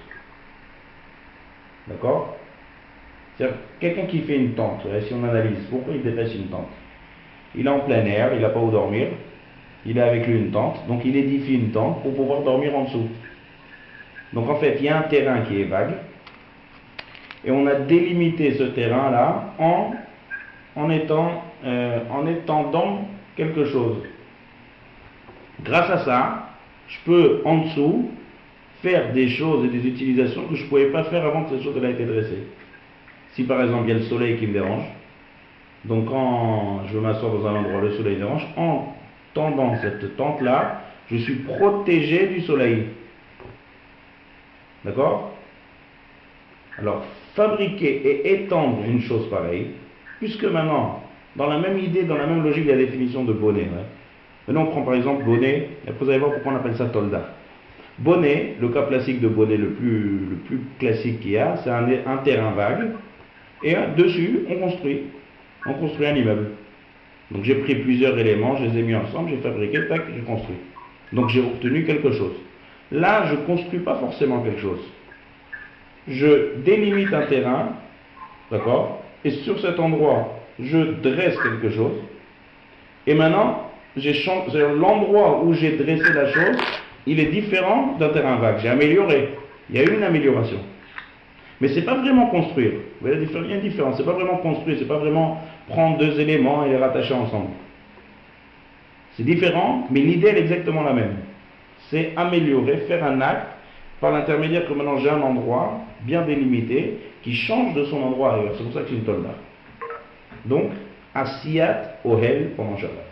D'accord? C'est-à-dire, quelqu'un qui fait une tente, si on analyse, pourquoi il dresse une tente? Il est en plein air, il n'a pas où dormir, il a avec lui une tente, donc il édifie une tente pour pouvoir dormir en dessous. Donc en fait, il y a un terrain qui est vague, et on a délimité ce terrain-là en étendant quelque chose. Grâce à ça, je peux en dessous faire des choses et des utilisations que je ne pouvais pas faire avant que cette chose ait été dressée. Si par exemple il y a le soleil qui me dérange, donc quand je m'assois dans un endroit, le soleil dérange, en tendant cette tente-là, je suis protégé du soleil. D'accord? Alors, fabriquer et étendre une chose pareille, puisque maintenant, dans la même idée, dans la même logique de la définition de bonnet, ouais. Maintenant on prend par exemple bonnet, et après vous allez voir pourquoi on appelle ça tolda. Bonnet, le cas classique de bonnet le plus classique qu'il y a, c'est un terrain vague, et dessus, on construit un immeuble. Donc j'ai pris plusieurs éléments, je les ai mis ensemble, j'ai fabriqué, tac, j'ai construit. Donc j'ai obtenu quelque chose. Là, je ne construis pas forcément quelque chose. Je délimite un terrain, d'accord, et sur cet endroit, je dresse quelque chose, et maintenant, l'endroit où j'ai dressé la chose, il est différent d'un terrain vague. J'ai amélioré. Il y a eu une amélioration. Mais c'est pas vraiment construire. Vous voyez, il y a une différence. C'est pas vraiment construire, c'est pas vraiment prendre deux éléments et les rattacher ensemble. C'est différent, mais l'idée elle est exactement la même. C'est améliorer, faire un acte par l'intermédiaire que maintenant j'ai un endroit bien délimité qui change de son endroit ailleurs. C'est pour ça que c'est une tolda. Donc, Asiyat Ohel pendant Shabbat.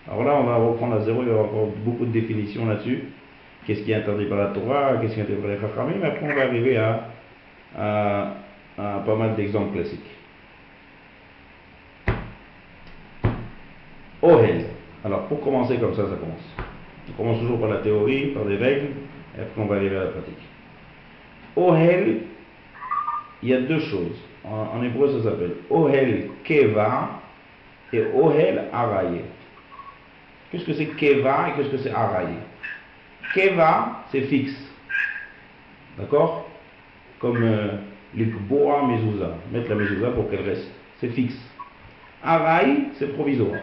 Alors là, on va reprendre à zéro, il y aura encore beaucoup de définitions là-dessus. Qu'est-ce qui est interdit par la Torah, qu'est-ce qui est interdit par les Chachamim, mais après on va arriver à pas mal d'exemples classiques. Ohel. Alors pour commencer comme ça commence. On commence toujours par la théorie, par des règles, et après on va arriver à la pratique. Ohel, il y a deux choses. En hébreu, ça s'appelle Ohel Keva et Ohel Araye. Qu'est-ce que c'est Keva et qu'est-ce que c'est Araye? Keva, c'est fixe. D'accord? Comme l'ikboa mezouza. Mettre la mezouza pour qu'elle reste. C'est fixe. Araye, c'est provisoire.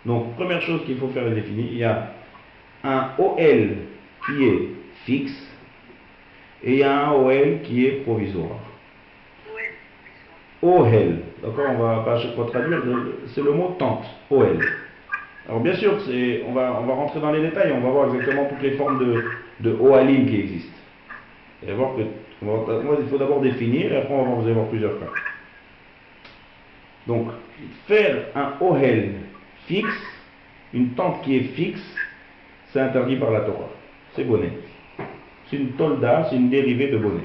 Donc, première chose qu'il faut faire définir, il y a un OL qui est fixe et il y a un OL qui est provisoire. OL, d'accord, on va pas à chaque fois traduire, c'est le mot tente, OL. Alors bien sûr, on va rentrer dans les détails, on va voir exactement toutes les formes de OALIM qui existent. Et voir que, moi, il faut d'abord définir et après vous allez voir plusieurs cas. Donc, faire un OL fixe, une tente qui est fixe, c'est interdit par la Torah. C'est bonnet. C'est une tolda, c'est une dérivée de bonnet.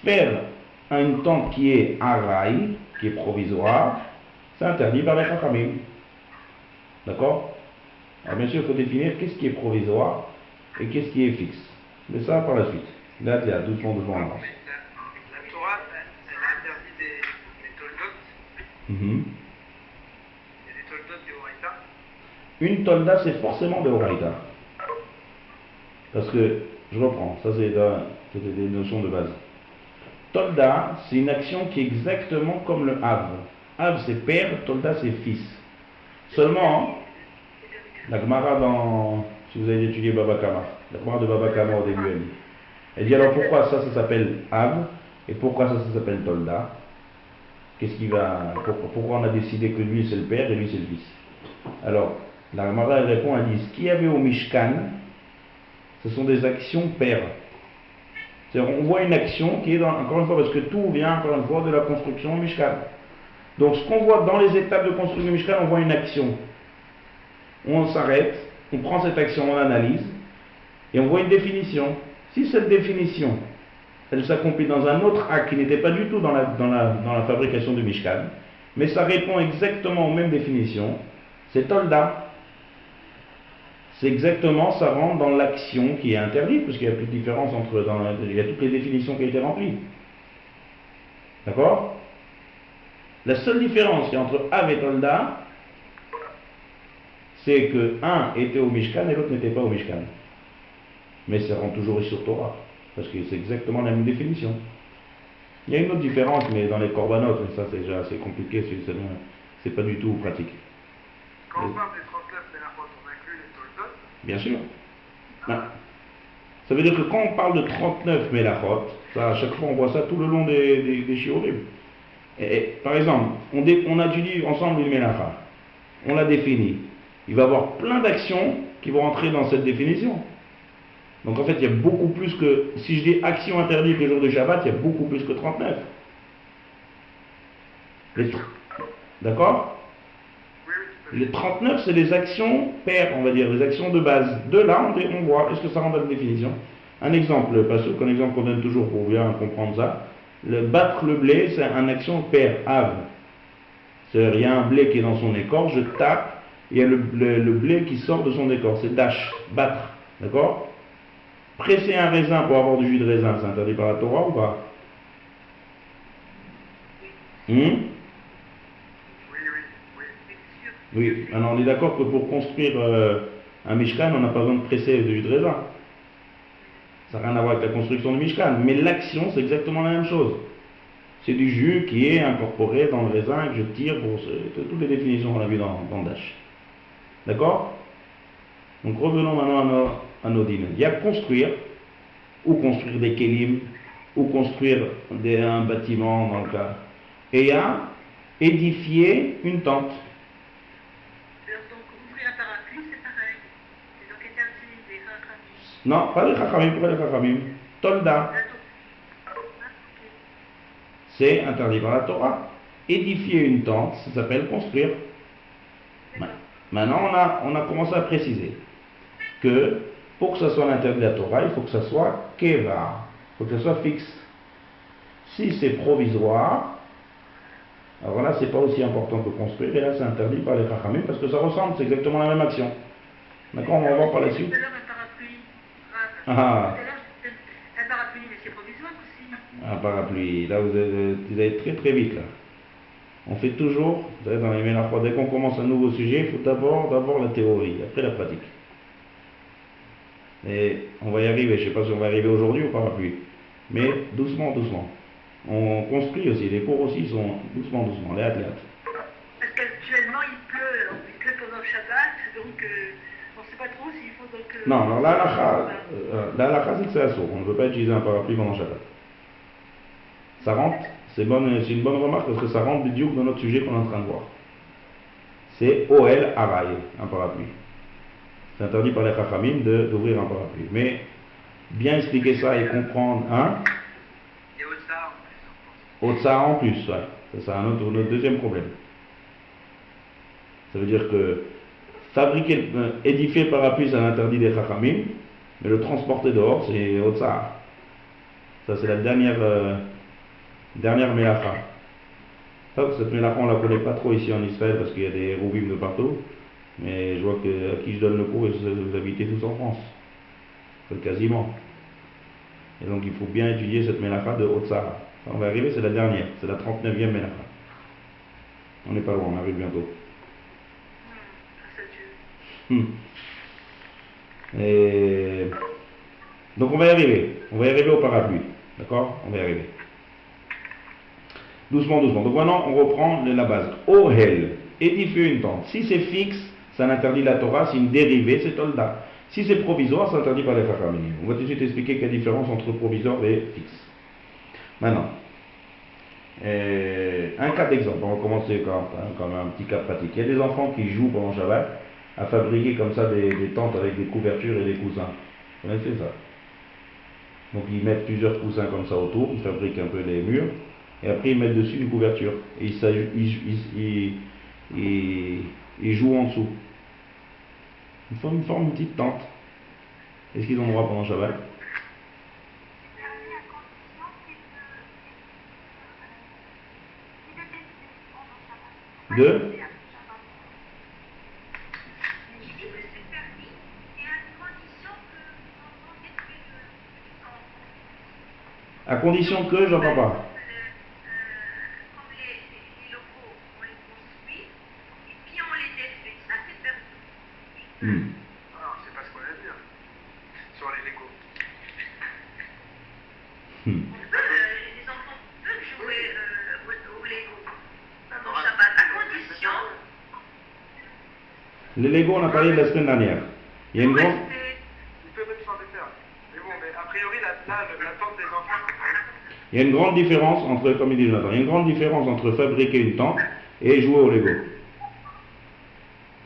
Faire une tente qui est araï, qui est provisoire, c'est interdit par les chachamim. D'accord? Alors bien sûr, il faut définir qu'est-ce qui est provisoire et qu'est-ce qui est fixe. Mais ça par la suite. Là, doucement, on avance. La Torah, elle a interdit des toldot. Il y a des toldot de Horaïta. Une tolda, c'est forcément de Horaïta. Parce que, je reprends, ça c'est des notions de base. Tolda, c'est une action qui est exactement comme le Av. Av, c'est père, Tolda, c'est fils. Seulement, la Gemara si vous avez étudié Baba Kama, la Gemara de Baba Kama au début, elle dit alors pourquoi ça s'appelle Av et pourquoi ça s'appelle Tolda? Pourquoi on a décidé que lui c'est le père et lui c'est le fils? Alors, la Gemara elle répond, elle dit ce qu'il y avait au Mishkan, ce sont des actions pères. C'est-à-dire, on voit une action qui est encore une fois, parce que tout vient encore une fois de la construction du Mishkan. Donc ce qu'on voit dans les étapes de construction du Mishkan, on voit une action. On s'arrête, on prend cette action, on analyse, et on voit une définition. Si cette définition, elle s'accomplit dans un autre acte qui n'était pas du tout dans la fabrication du Mishkan, mais ça répond exactement aux mêmes définitions, c'est Tolda. C'est exactement, ça rentre dans l'action qui est interdite, parce qu'il n'y a plus de différence il y a toutes les définitions qui ont été remplies. D'accord? La seule différence qu'il y a entre Av et Tolda, c'est que un était au Mishkan et l'autre n'était pas au Mishkan. Mais ça rentre toujours sur Torah, parce que c'est exactement la même définition. Il y a une autre différence, mais dans les korbanot, mais ça c'est déjà assez compliqué, c'est pas du tout pratique. Quand on parle des 39 Melachot, on inclut les toldot? Bien sûr. Ça veut dire que quand on parle de 39 Melachot, ça, à chaque fois on voit ça tout le long des shiurim. Par exemple, on a étudié ensemble une Melacha, on l'a définie. Il va y avoir plein d'actions qui vont entrer dans cette définition. Donc en fait, il y a beaucoup plus que, si je dis action interdite les jours de Shabbat, il y a beaucoup plus que 39. D'accord? Les 39, c'est les actions paires, on va dire, les actions de base. De là, on voit, est-ce que ça rentre dans la définition? Un exemple, parce qu'un exemple qu'on donne toujours pour bien comprendre ça, battre le blé, c'est une action paire, Av. C'est-à-dire, il y a un blé qui est dans son écorce, je tape, il y a le blé qui sort de son écorce, c'est dash, battre. D'accord? Presser un raisin pour avoir du jus de raisin, c'est interdit par la Torah ou pas? Oui, alors on est d'accord que pour construire un Mishkan, on n'a pas besoin de presser du jus de raisin. Ça n'a rien à voir avec la construction du Mishkan, mais l'action c'est exactement la même chose. C'est du jus qui est incorporé dans le raisin et que je tire pour toutes les définitions qu'on a vues dans Dash. D'accord? Donc revenons maintenant à nos dîners. Il y a construire, ou construire des kélim, ou construire un bâtiment dans le cas. Et il y a édifier une tente. Donc ouvrir un parapluie, c'est pareil. C'est donc interdit des chachamim. Non, pas les chachamim, pourquoi les chachamim? Tolda. C'est interdit par la Torah. Édifier une tente, ça s'appelle construire. Maintenant, on a commencé à préciser que pour que ça soit l'interdit de la Torah, il faut que ça soit keva, il faut que ça soit fixe. Si c'est provisoire, alors là, c'est pas aussi important que construire, et là, c'est interdit par les chachamim parce que ça ressemble, c'est exactement la même action. D'accord, on va voir par la suite. Tout à l'heure, un parapluie. Ah. Tout à l'heure, un parapluie, mais c'est provisoire aussi. Un parapluie. Là, vous allez très très vite là. On fait toujours, dans les mélaphores, dès qu'on commence un nouveau sujet, il faut d'abord la théorie, après la pratique. Et on va y arriver, je ne sais pas si on va arriver aujourd'hui au parapluie, mais doucement, doucement. On construit aussi, les cours aussi sont doucement, doucement, les athlètes. Parce qu'actuellement il pleut pendant le Shabbat, donc on ne sait pas trop s'il faut donc... Non, alors là, c'est que c'est assaut, on ne veut pas utiliser un parapluie pendant le Shabbat. Ça rentre, c'est une bonne remarque parce que ça rentre du diouk dans notre sujet qu'on est en train de voir. C'est OL Araï, un parapluie. C'est interdit par les Chachamim d'ouvrir un parapluie. Mais bien expliquer ça et comprendre, hein? Et Otsar en plus, ouais. C'est ça, notre deuxième problème. Ça veut dire que fabriquer, édifier le parapluie, c'est un interdit des Chachamim, mais le transporter dehors, c'est Otsar. Ça, c'est la dernière mélacha. Cette mélacha, on ne la connaît pas trop ici en Israël parce qu'il y a des roubim de partout. Mais je vois que à qui je donne le cours, vous habitez tous en France. Quasiment. Et donc il faut bien étudier cette mélacha de Haute-Sahara. On va arriver, c'est la dernière, c'est la 39e mélacha. On n'est pas loin, on arrive bientôt. Et donc on va y arriver au parapluie. D'accord? On va y arriver. Doucement, doucement. Donc maintenant, on reprend la base. Ohel, édifier une tente. Si c'est fixe, ça n'interdit la Torah. Si une dérivée, c'est Tolda. Si c'est provisoire, ça interdit par les Chachamim. On va tout de suite expliquer quelle est la différence entre provisoire et fixe. Maintenant, un cas d'exemple. On va commencer comme un petit cas pratique. Il y a des enfants qui jouent pendant Shabbat à fabriquer comme ça des tentes avec des couvertures et des coussins. Vous connaissez ça? Donc ils mettent plusieurs coussins comme ça autour, ils fabriquent un peu les murs. Et après, ils mettent dessus une couverture. Et ils jouent en dessous. Ils forment une petite tente. Est-ce qu'ils ont le droit pendant Shabbat? De? À condition que, j'entends pas. Alors, c'est pas ce qu'on a dit sur les Lego. Les enfants peuvent jouer au Lego pendant Shabbat, à condition. Les Lego, on a parlé de la semaine dernière. Il y a une grande... Ils peuvent même s'en faire. Mais bon, mais a priori, la tente des enfants... Il y a une grande différence entre, comme il dit Jonathan, il y a une grande différence entre fabriquer une tente et jouer au Lego.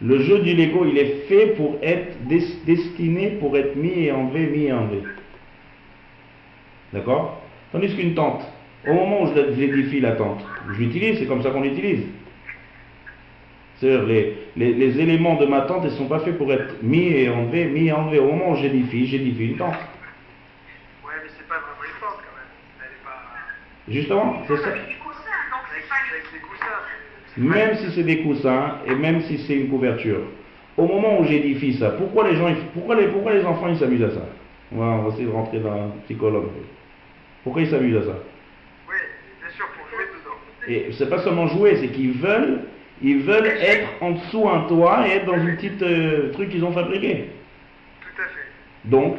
Le jeu du Lego, il est fait pour être destiné pour être mis et enlevé. D'accord? Tandis qu'une tente, au moment où j'édifie la tente, je l'utilise, c'est comme ça qu'on l'utilise. C'est-à-dire, les éléments de ma tente, ils ne sont pas faits pour être mis et enlevé. Au moment où j'édifie une tente. Ouais, mais c'est pas vraiment une tente quand même. Elle est pas... Justement, c'est ça. Avec des coussins, donc c'est pas Avec des coussins. Même si c'est des coussins et même si c'est une couverture, au moment où j'édifie ça, pourquoi les enfants ils s'amusent à ça? On va essayer de rentrer dans un psychologue. Pourquoi ils s'amusent à ça? Oui, bien sûr, pour jouer dedans. Et c'est pas seulement jouer, c'est qu'ils veulent être en dessous un toit et être dans une petite truc qu'ils ont fabriqué. Tout à fait. Donc,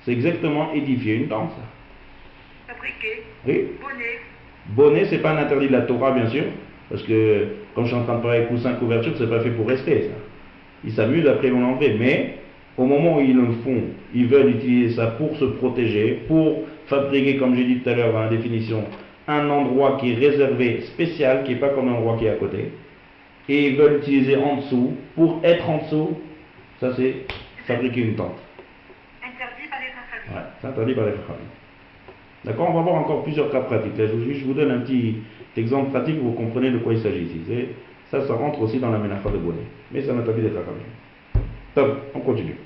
c'est exactement édifier une tente. Fabriqué, Oui. Bonnet, c'est pas un interdit de la Torah, bien sûr. Parce que, comme je suis en train de parler de coussin couverture, c'est pas fait pour rester, ça. Ils s'amusent, après ils vont l'enlever. Mais, au moment où ils le font, ils veulent utiliser ça pour se protéger, pour fabriquer, comme j'ai dit tout à l'heure dans la définition, un endroit qui est réservé, spécial, qui n'est pas comme un endroit qui est à côté. Et ils veulent utiliser en dessous, pour être en dessous, ça c'est fabriquer une tente. interdit par les Chachamim. Ouais, c'est interdit par les Chachamim. D'accord, on va voir encore plusieurs cas pratiques. Là, je vous donne un petit exemple pratique où vous comprenez de quoi il s'agit ici. Ça rentre aussi dans la ménacha de Bonnet. Mais ça n'interdit des Chachamim. Top, on continue.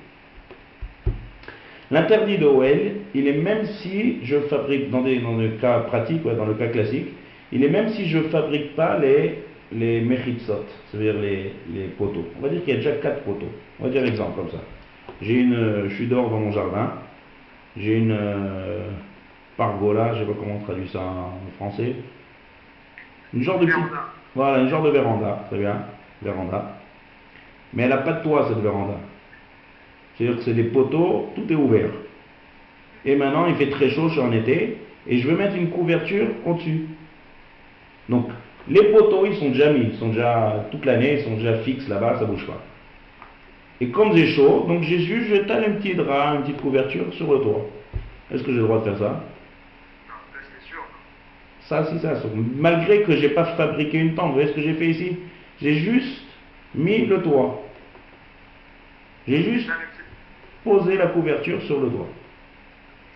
L'interdit de OL, il est même si je fabrique, dans le cas pratique, dans le cas classique, il est même si je ne fabrique pas les mechitsot, c'est-à-dire les poteaux. On va dire qu'il y a déjà 4 poteaux. On va dire exemple comme ça. Je suis dehors dans mon jardin, j'ai une pargola, je sais pas comment on traduit ça en français. Une genre de petite, Véranda. voilà, une genre de véranda, très bien, véranda. Mais elle n'a pas de toit cette véranda. C'est-à-dire que c'est des poteaux, tout est ouvert. Et maintenant il fait très chaud, je suis en été, et je veux mettre une couverture au-dessus. Donc les poteaux ils sont déjà mis, ils sont déjà toute l'année, ils sont déjà fixes là-bas, ça bouge pas. Et comme j'ai chaud, donc je tale un petit drap, une petite couverture sur le toit. Est-ce que j'ai le droit de faire ça? Non, ça c'est sûr. Ça, si, ça. Malgré que j'ai pas fabriqué une tente, vous voyez ce que j'ai fait ici? J'ai juste mis le toit. J'ai juste Non, mais c'est posé la couverture sur le toit.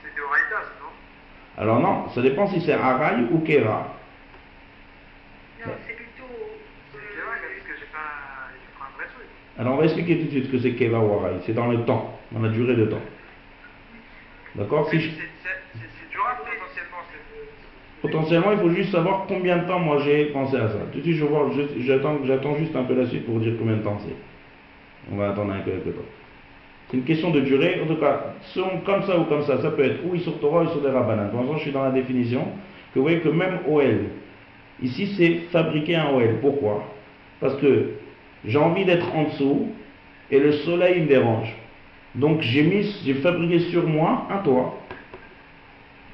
des Oraïtas, non? Alors non, ça dépend si c'est Araï ou Kera. Non, c'est plutôt. C'est vrai, parce que j'ai pas un vrai truc. Alors on va expliquer tout de suite ce que c'est Kera ou Araï. C'est dans le temps, dans la durée de temps. D'accord? Si je- C'est durable potentiellement. Potentiellement, il faut juste savoir combien de temps moi j'ai pensé à ça. Tout de suite, j'attends juste un peu la suite pour dire combien de temps c'est. On va attendre un quelques temps. C'est une question de durée. En tout cas, selon comme ça ou comme ça peut être ou sur Torah ou sur des Rabbanan. Pour l'instant, je suis dans la définition que vous voyez que même OL, ici c'est fabriquer un OL. Pourquoi? Parce que j'ai envie d'être en dessous et le soleil me dérange. Donc j'ai fabriqué sur moi un toit.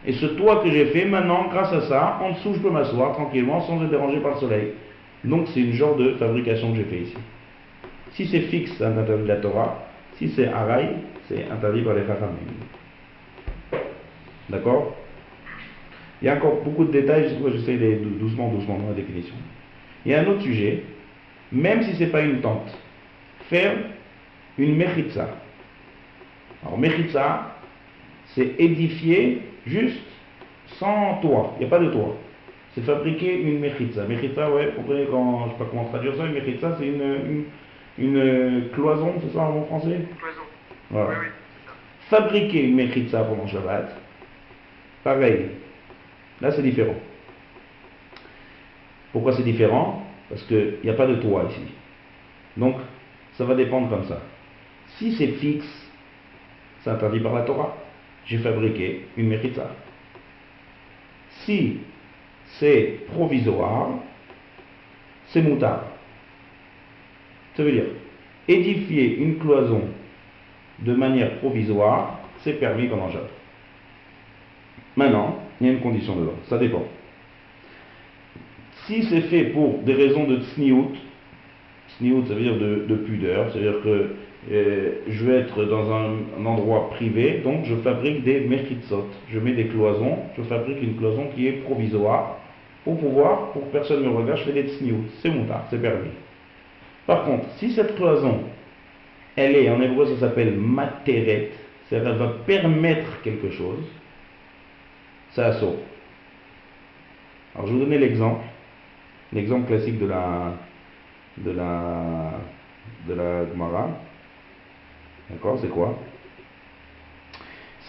Et ce toit que j'ai fait, maintenant, grâce à ça, en dessous, je peux m'asseoir tranquillement sans être dérangé par le soleil. Donc, c'est une genre de fabrication que j'ai fait ici. Si c'est fixe, c'est interdit de la Torah. Si c'est Araï, c'est interdit par les Chachamim. D'accord? Il y a encore beaucoup de détails, j'essaie d'aller doucement dans la définition. Il y a un autre sujet, même si ce n'est pas une tente, faire une mechitza. Alors, mechitza, c'est édifier juste sans toit, il n'y a pas de toit. C'est fabriquer une mechitza. Mechitza, ouais, vous comprenez quand, je ne sais pas comment traduire ça, une mechitza c'est une cloison, c'est ça en bon français? Une cloison. Voilà. Oui, c'est ça. Fabriquer une mechitza pendant Shabbat, pareil. Là c'est différent. Pourquoi c'est différent? Parce qu'il n'y a pas de toit ici. Donc, ça va dépendre comme ça. Si c'est fixe, c'est interdit par la Torah. J'ai fabriqué une mechitza. Si c'est provisoire, c'est moutard. Ça veut dire, édifier une cloison de manière provisoire, c'est permis pendant Shabbat. Maintenant, il y a une condition dedans, ça dépend. Si c'est fait pour des raisons de tsniout, tsniout ça veut dire de pudeur, c'est-à-dire que je vais être dans un endroit privé, donc je fabrique des mechitzot. Je mets des cloisons, je fabrique une cloison qui est provisoire, pour que personne ne me regarde, je fais des tsniout. C'est moutard, c'est permis. Par contre, si cette cloison, elle est, en hébreu ça s'appelle materet, c'est-à-dire elle va permettre quelque chose, ça assaut. Alors je vais vous donner l'exemple classique de la Gemara. D'accord, c'est quoi?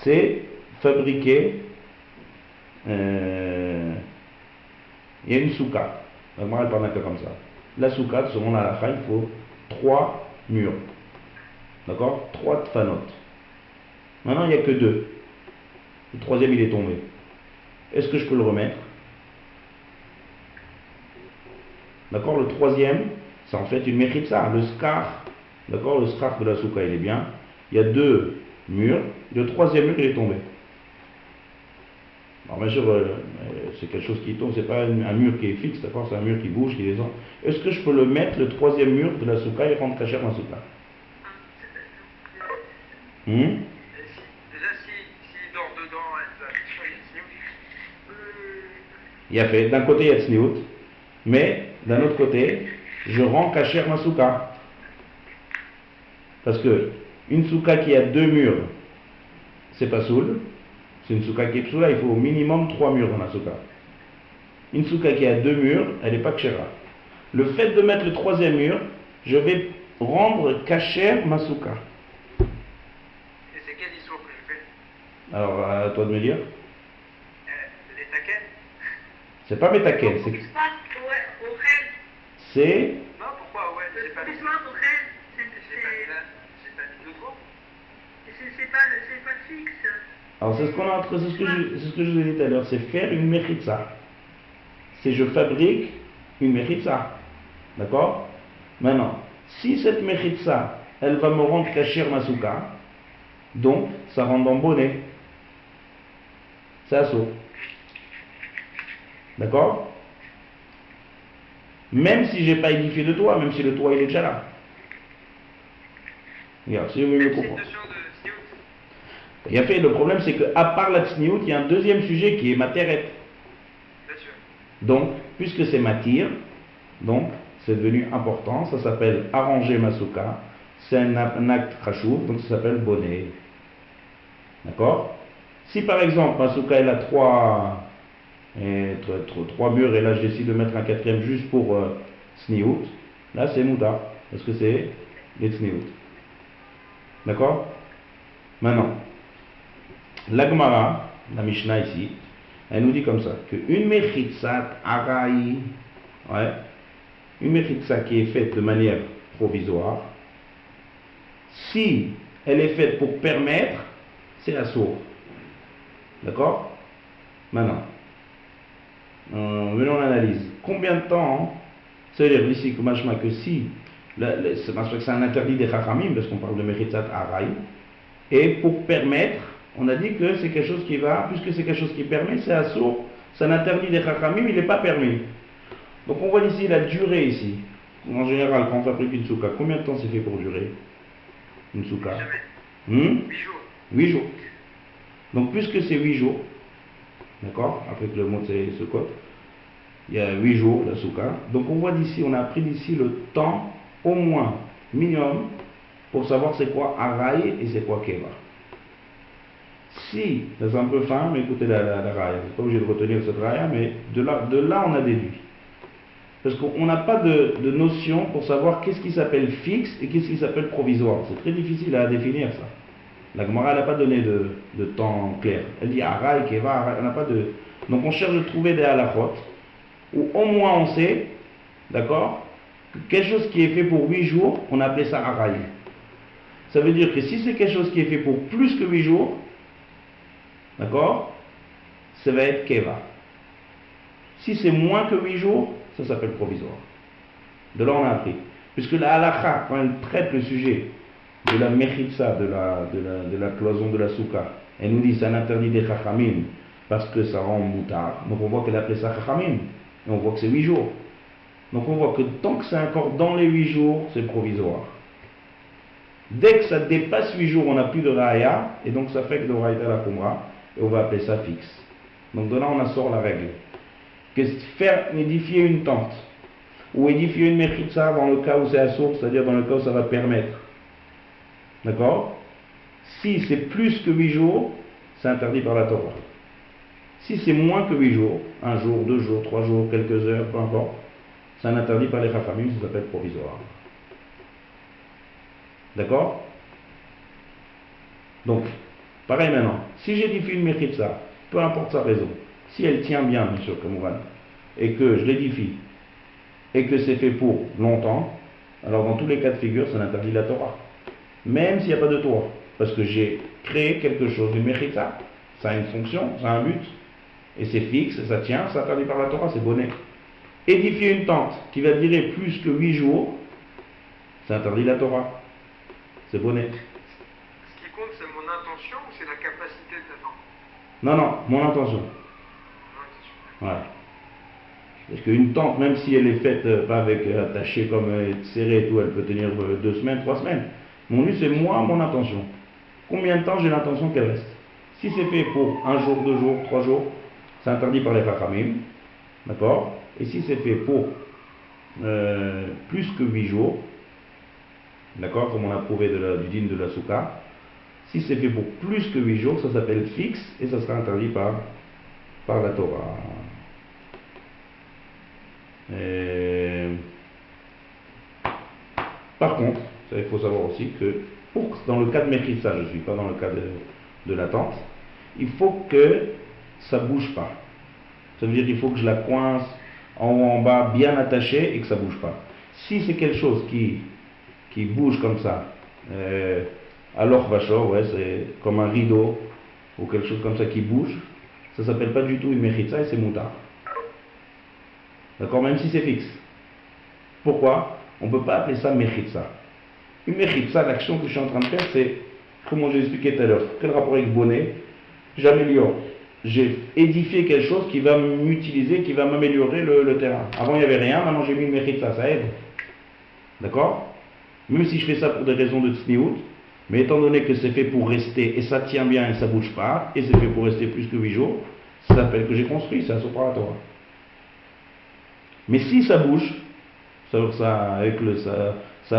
C'est fabriquer. Il y a une souka. La Gemara elle parle un peu comme ça. La souka, selon la halakha, il faut 3 murs. D'accord? 3 tfanotes. Maintenant, il n'y a que 2. Le troisième, il est tombé. Est-ce que je peux le remettre? D'accord? Le troisième, c'est en fait une mechitza. Le skar, d'accord? Le skar de la souka, il est bien. Il y a 2 murs. Le troisième mur, il est tombé. Alors bien sûr, c'est quelque chose qui tombe, c'est pas un mur qui est fixe, d'accord? C'est un mur qui bouge, qui descend. Est-ce que je peux le mettre, le troisième mur de la souka, et rendre cachère ma souka? Déjà, s'il dort dedans, la question est tsniout. Il y a fait, d'un côté il y a tsniout, mais d'un autre côté, je rends cachère ma souka. Parce que une souka qui a 2 murs, c'est pas soul. C'est une souka qui est psoula, il faut au minimum 3 murs dans la souka. Une souka qui a 2 murs, elle n'est pas kshera. Le fait de mettre le troisième mur, je vais rendre cachère ma souka. Et c'est quel histoire que je fais? Alors, à toi de me dire. Les taquets? C'est pas métaken, C'est pas au rêve. c'est. Non, pourquoi? Ouais, j'ai pas mis. Excuse-moi, au rêve, J'ai pas mis de trop. c'est pas fixe. Alors c'est ce que je vous ai dit tout à l'heure, c'est faire une mechitza. C'est je fabrique une mechitza. D'accord? Maintenant, si cette mechitza, elle va me rendre kashir masuka, donc ça rend en bonnet. C'est assaut. D'accord? Même si j'ai pas édifié de toit, même si le toit il est déjà là. Regarde, si vous voulez le comprendre. Il a fait, le problème c'est qu'à part la tsniout, il y a un deuxième sujet qui est materet. Donc, puisque c'est matir, donc c'est devenu important, ça s'appelle arranger masuka, c'est un acte khashuv, donc ça s'appelle bonnet. D'accord? Si par exemple masuka elle a trois murs et là je décide de mettre un quatrième juste pour sniout, là c'est moutar, parce que c'est les sniout. D'accord? Maintenant, la Gemara, la Mishnah ici, elle nous dit comme ça, qu'une mechitsat araï, une mechitsa qui est faite de manière provisoire, si elle est faite pour permettre, c'est assourd. D'accord? Maintenant, venons à l'analyse. Combien de temps, c'est-à-dire ici que si, c'est un interdit des chachamim, parce qu'on parle de mechitsat araï, et pour permettre, on a dit que c'est quelque chose qui va, puisque c'est quelque chose qui permet, c'est assourd, c'est un interdit des chachamim, il n'est pas permis. Donc on voit ici la durée ici. En général, quand on fabrique une souka, combien de temps c'est fait pour durer une souka? 8 jours. 8 jours. Donc puisque c'est 8 jours, d'accord, après que le mot c'est ce code, il y a 8 jours la souka. Donc on voit d'ici, on a appris d'ici le temps au moins minimum pour savoir c'est quoi araï et c'est quoi keva. Si, c'est un peu fin, mais écoutez la raya, vous n'êtes pas obligé de retenir cette raya, mais de là on a déduit. Parce qu'on n'a pas de notion pour savoir qu'est-ce qui s'appelle fixe et qu'est-ce qui s'appelle provisoire. C'est très difficile à définir ça. La Gemara n'a pas donné de temps clair. Elle dit araï, keva, araï, on n'a pas de... Donc on cherche de trouver des halachot, où au moins on sait, d'accord, que quelque chose qui est fait pour 8 jours, on a appelé ça araï. Ça veut dire que si c'est quelque chose qui est fait pour plus que 8 jours, d'accord, ça va être keva. Si c'est moins que 8 jours, ça s'appelle provisoire. De là on a appris. Puisque la halakha, quand elle traite le sujet de la mechitsa, de la cloison de la souka, elle nous dit c'est un interdit des chachamim parce que ça rend moutard. Donc on voit qu'elle appelait ça chachamim. Et on voit que c'est 8 jours. Donc on voit que tant que c'est encore dans les 8 jours, c'est provisoire. Dès que ça dépasse 8 jours, on n'a plus de raya, et donc ça fait que de raïta la kumra, et on va appeler ça fixe. Donc de là on en sort la règle. Que faire édifier une tente, ou édifier une mechitsa dans le cas où c'est assourd, c'est-à-dire dans le cas où ça va permettre. D'accord? Si c'est plus que 8 jours, c'est interdit par la Torah. Si c'est moins que 8 jours, 1 jour, 2 jours, 3 jours, quelques heures, peu importe, c'est un interdit par les chachamim, ça s'appelle provisoire. D'accord? Donc, pareil maintenant, si j'édifie une mechitsa, peu importe sa raison, si elle tient bien, bien sûr, comme on va, et que je l'édifie, et que c'est fait pour longtemps, alors dans tous les cas de figure, c'est un interdit de la Torah. Même s'il n'y a pas de toit, parce que j'ai créé quelque chose, une mechitsa, ça a une fonction, ça a un but, et c'est fixe, et ça tient, c'est interdit par la Torah, c'est bonnet. Édifier une tente qui va durer plus que 8 jours, c'est interdit de la Torah, c'est bonnet. Ce qui compte, c'est mon intention ou c'est la capacité de la tente? Non, non, mon intention. Voilà. Parce qu'une tente, même si elle est faite pas avec attachée comme serrée et tout, elle peut tenir 2 semaines, 3 semaines. Mon but c'est moi, mon intention. Combien de temps j'ai l'intention qu'elle reste? Si c'est fait pour 1 jour, 2 jours, 3 jours, c'est interdit par les chachamim. D'accord? Et si c'est fait pour plus que 8 jours, d'accord, comme on a prouvé du dîme de la souka, si c'est fait pour plus que 8 jours, ça s'appelle fixe et ça sera interdit par la Torah. Par contre, il faut savoir aussi que dans le cas de mechitsa, je ne suis pas dans le cas de la tente, il faut que ça ne bouge pas. Ça veut dire qu'il faut que je la coince en haut en bas, bien attachée et que ça ne bouge pas. Si c'est quelque chose qui bouge comme ça, alors vachor, ouais, c'est comme un rideau ou quelque chose comme ça qui bouge, ça s'appelle pas du tout une mechitza et c'est moutar. D'accord? Même si c'est fixe. Pourquoi? On ne peut pas appeler ça mechitza. Une mechitza, l'action que je suis en train de faire, c'est, comme j'ai expliqué tout à l'heure, quel rapport avec bonnet? J'améliore. J'ai édifié quelque chose qui va m'utiliser, qui va m'améliorer le terrain. Avant il n'y avait rien, maintenant j'ai mis une mechitza, ça aide. D'accord? Même si je fais ça pour des raisons de tzniout, mais étant donné que c'est fait pour rester, et ça tient bien et ça ne bouge pas, et c'est fait pour rester plus que 8 jours, ça s'appelle que j'ai construit, c'est un soparatoire. Mais si ça bouge, ça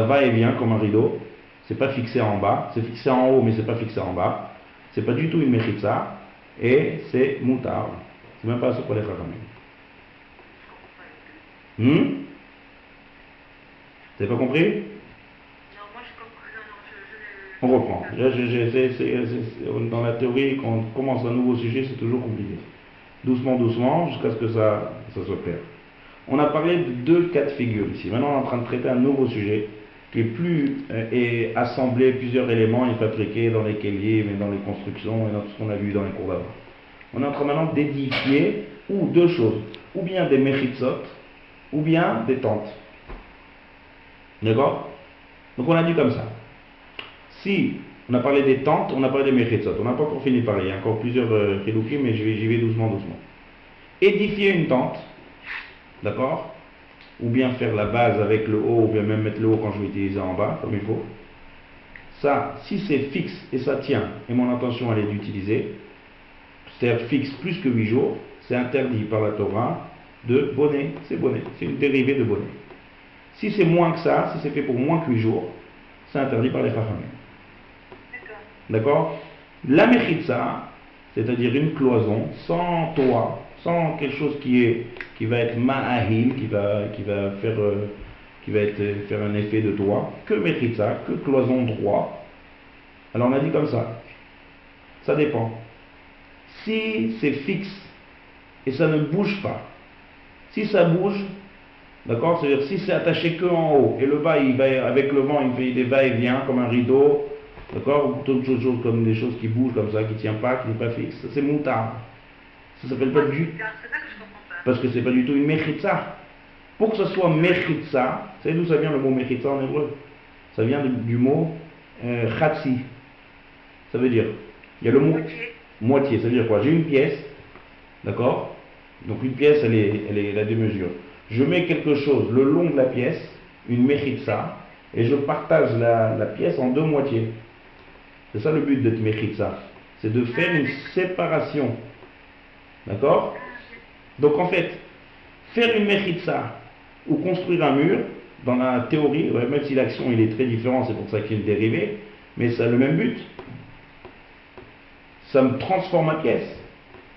va et vient comme un rideau, c'est pas fixé en bas, c'est fixé en haut mais c'est pas fixé en bas, c'est pas du tout une mechitza, et c'est moutar. C'est même pas un sopar les chachamim. T'as pas compris? Non, moi je comprends. On reprend. Dans la théorie, quand on commence un nouveau sujet, c'est toujours compliqué. Doucement, doucement, jusqu'à ce que ça s'opère. On a parlé de 2 cas de figure ici. Maintenant, on est en train de traiter un nouveau sujet qui est plus et assembler plusieurs éléments et fabriquer dans les kéliers, mais dans les constructions et dans tout ce qu'on a vu dans les cours d'avant. On est en train maintenant d'édifier ou 2 choses, ou bien des mechitzot, ou bien des tentes. D'accord? Donc on a dit comme ça. Si on a parlé des tentes, on a parlé des mechitzot, on n'a pas encore fini de parler, il y a encore plusieurs chiloukim, mais j'y vais doucement, doucement. Édifier une tente, d'accord? Ou bien faire la base avec le haut, ou bien même mettre le haut quand je vais utiliser en bas, comme il faut. Ça, si c'est fixe et ça tient, et mon intention elle est d'utiliser, c'est-à-dire fixe plus que 8 jours, c'est interdit par la Torah de bonnet, c'est une dérivée de bonnet. Si c'est moins que ça, si c'est fait pour moins que 8 jours, c'est interdit par les chachamim. D'accord? La mechitza, c'est-à-dire une cloison, sans toit, sans quelque chose qui va être ma'ahim, qui va faire un effet de toit, que mechitza, que cloison droit. Alors on a dit comme ça. Ça dépend. Si c'est fixe et ça ne bouge pas, si ça bouge, d'accord, c'est-à-dire si c'est attaché que en haut et le bas, il va, avec le vent, il fait des va-et-vient comme un rideau, d'accord, ou d'autres choses comme des choses qui bougent comme ça, qui ne tient pas, qui n'est pas fixe, ça c'est moutar. Ça s'appelle pas du tout. Parce que c'est pas du tout une mechitza. Pour que ce soit mechitza, vous savez d'où ça vient le mot mechitza en hébreu? Ça vient du mot chatsi. Ça veut dire, il y a le mot moitié, ça veut dire quoi? J'ai une pièce, d'accord? Donc une pièce, elle est à 2 mesures. Je mets quelque chose le long de la pièce, une mechitza, et je partage la pièce en 2 moitiés. C'est ça le but de mechitza. C'est de faire une séparation. D'accord? Donc en fait, faire une mechitza ou construire un mur, dans la théorie, même si l'action il est très différent, c'est pour ça qu'il est dérivé, mais ça a le même but. Ça me transforme ma pièce.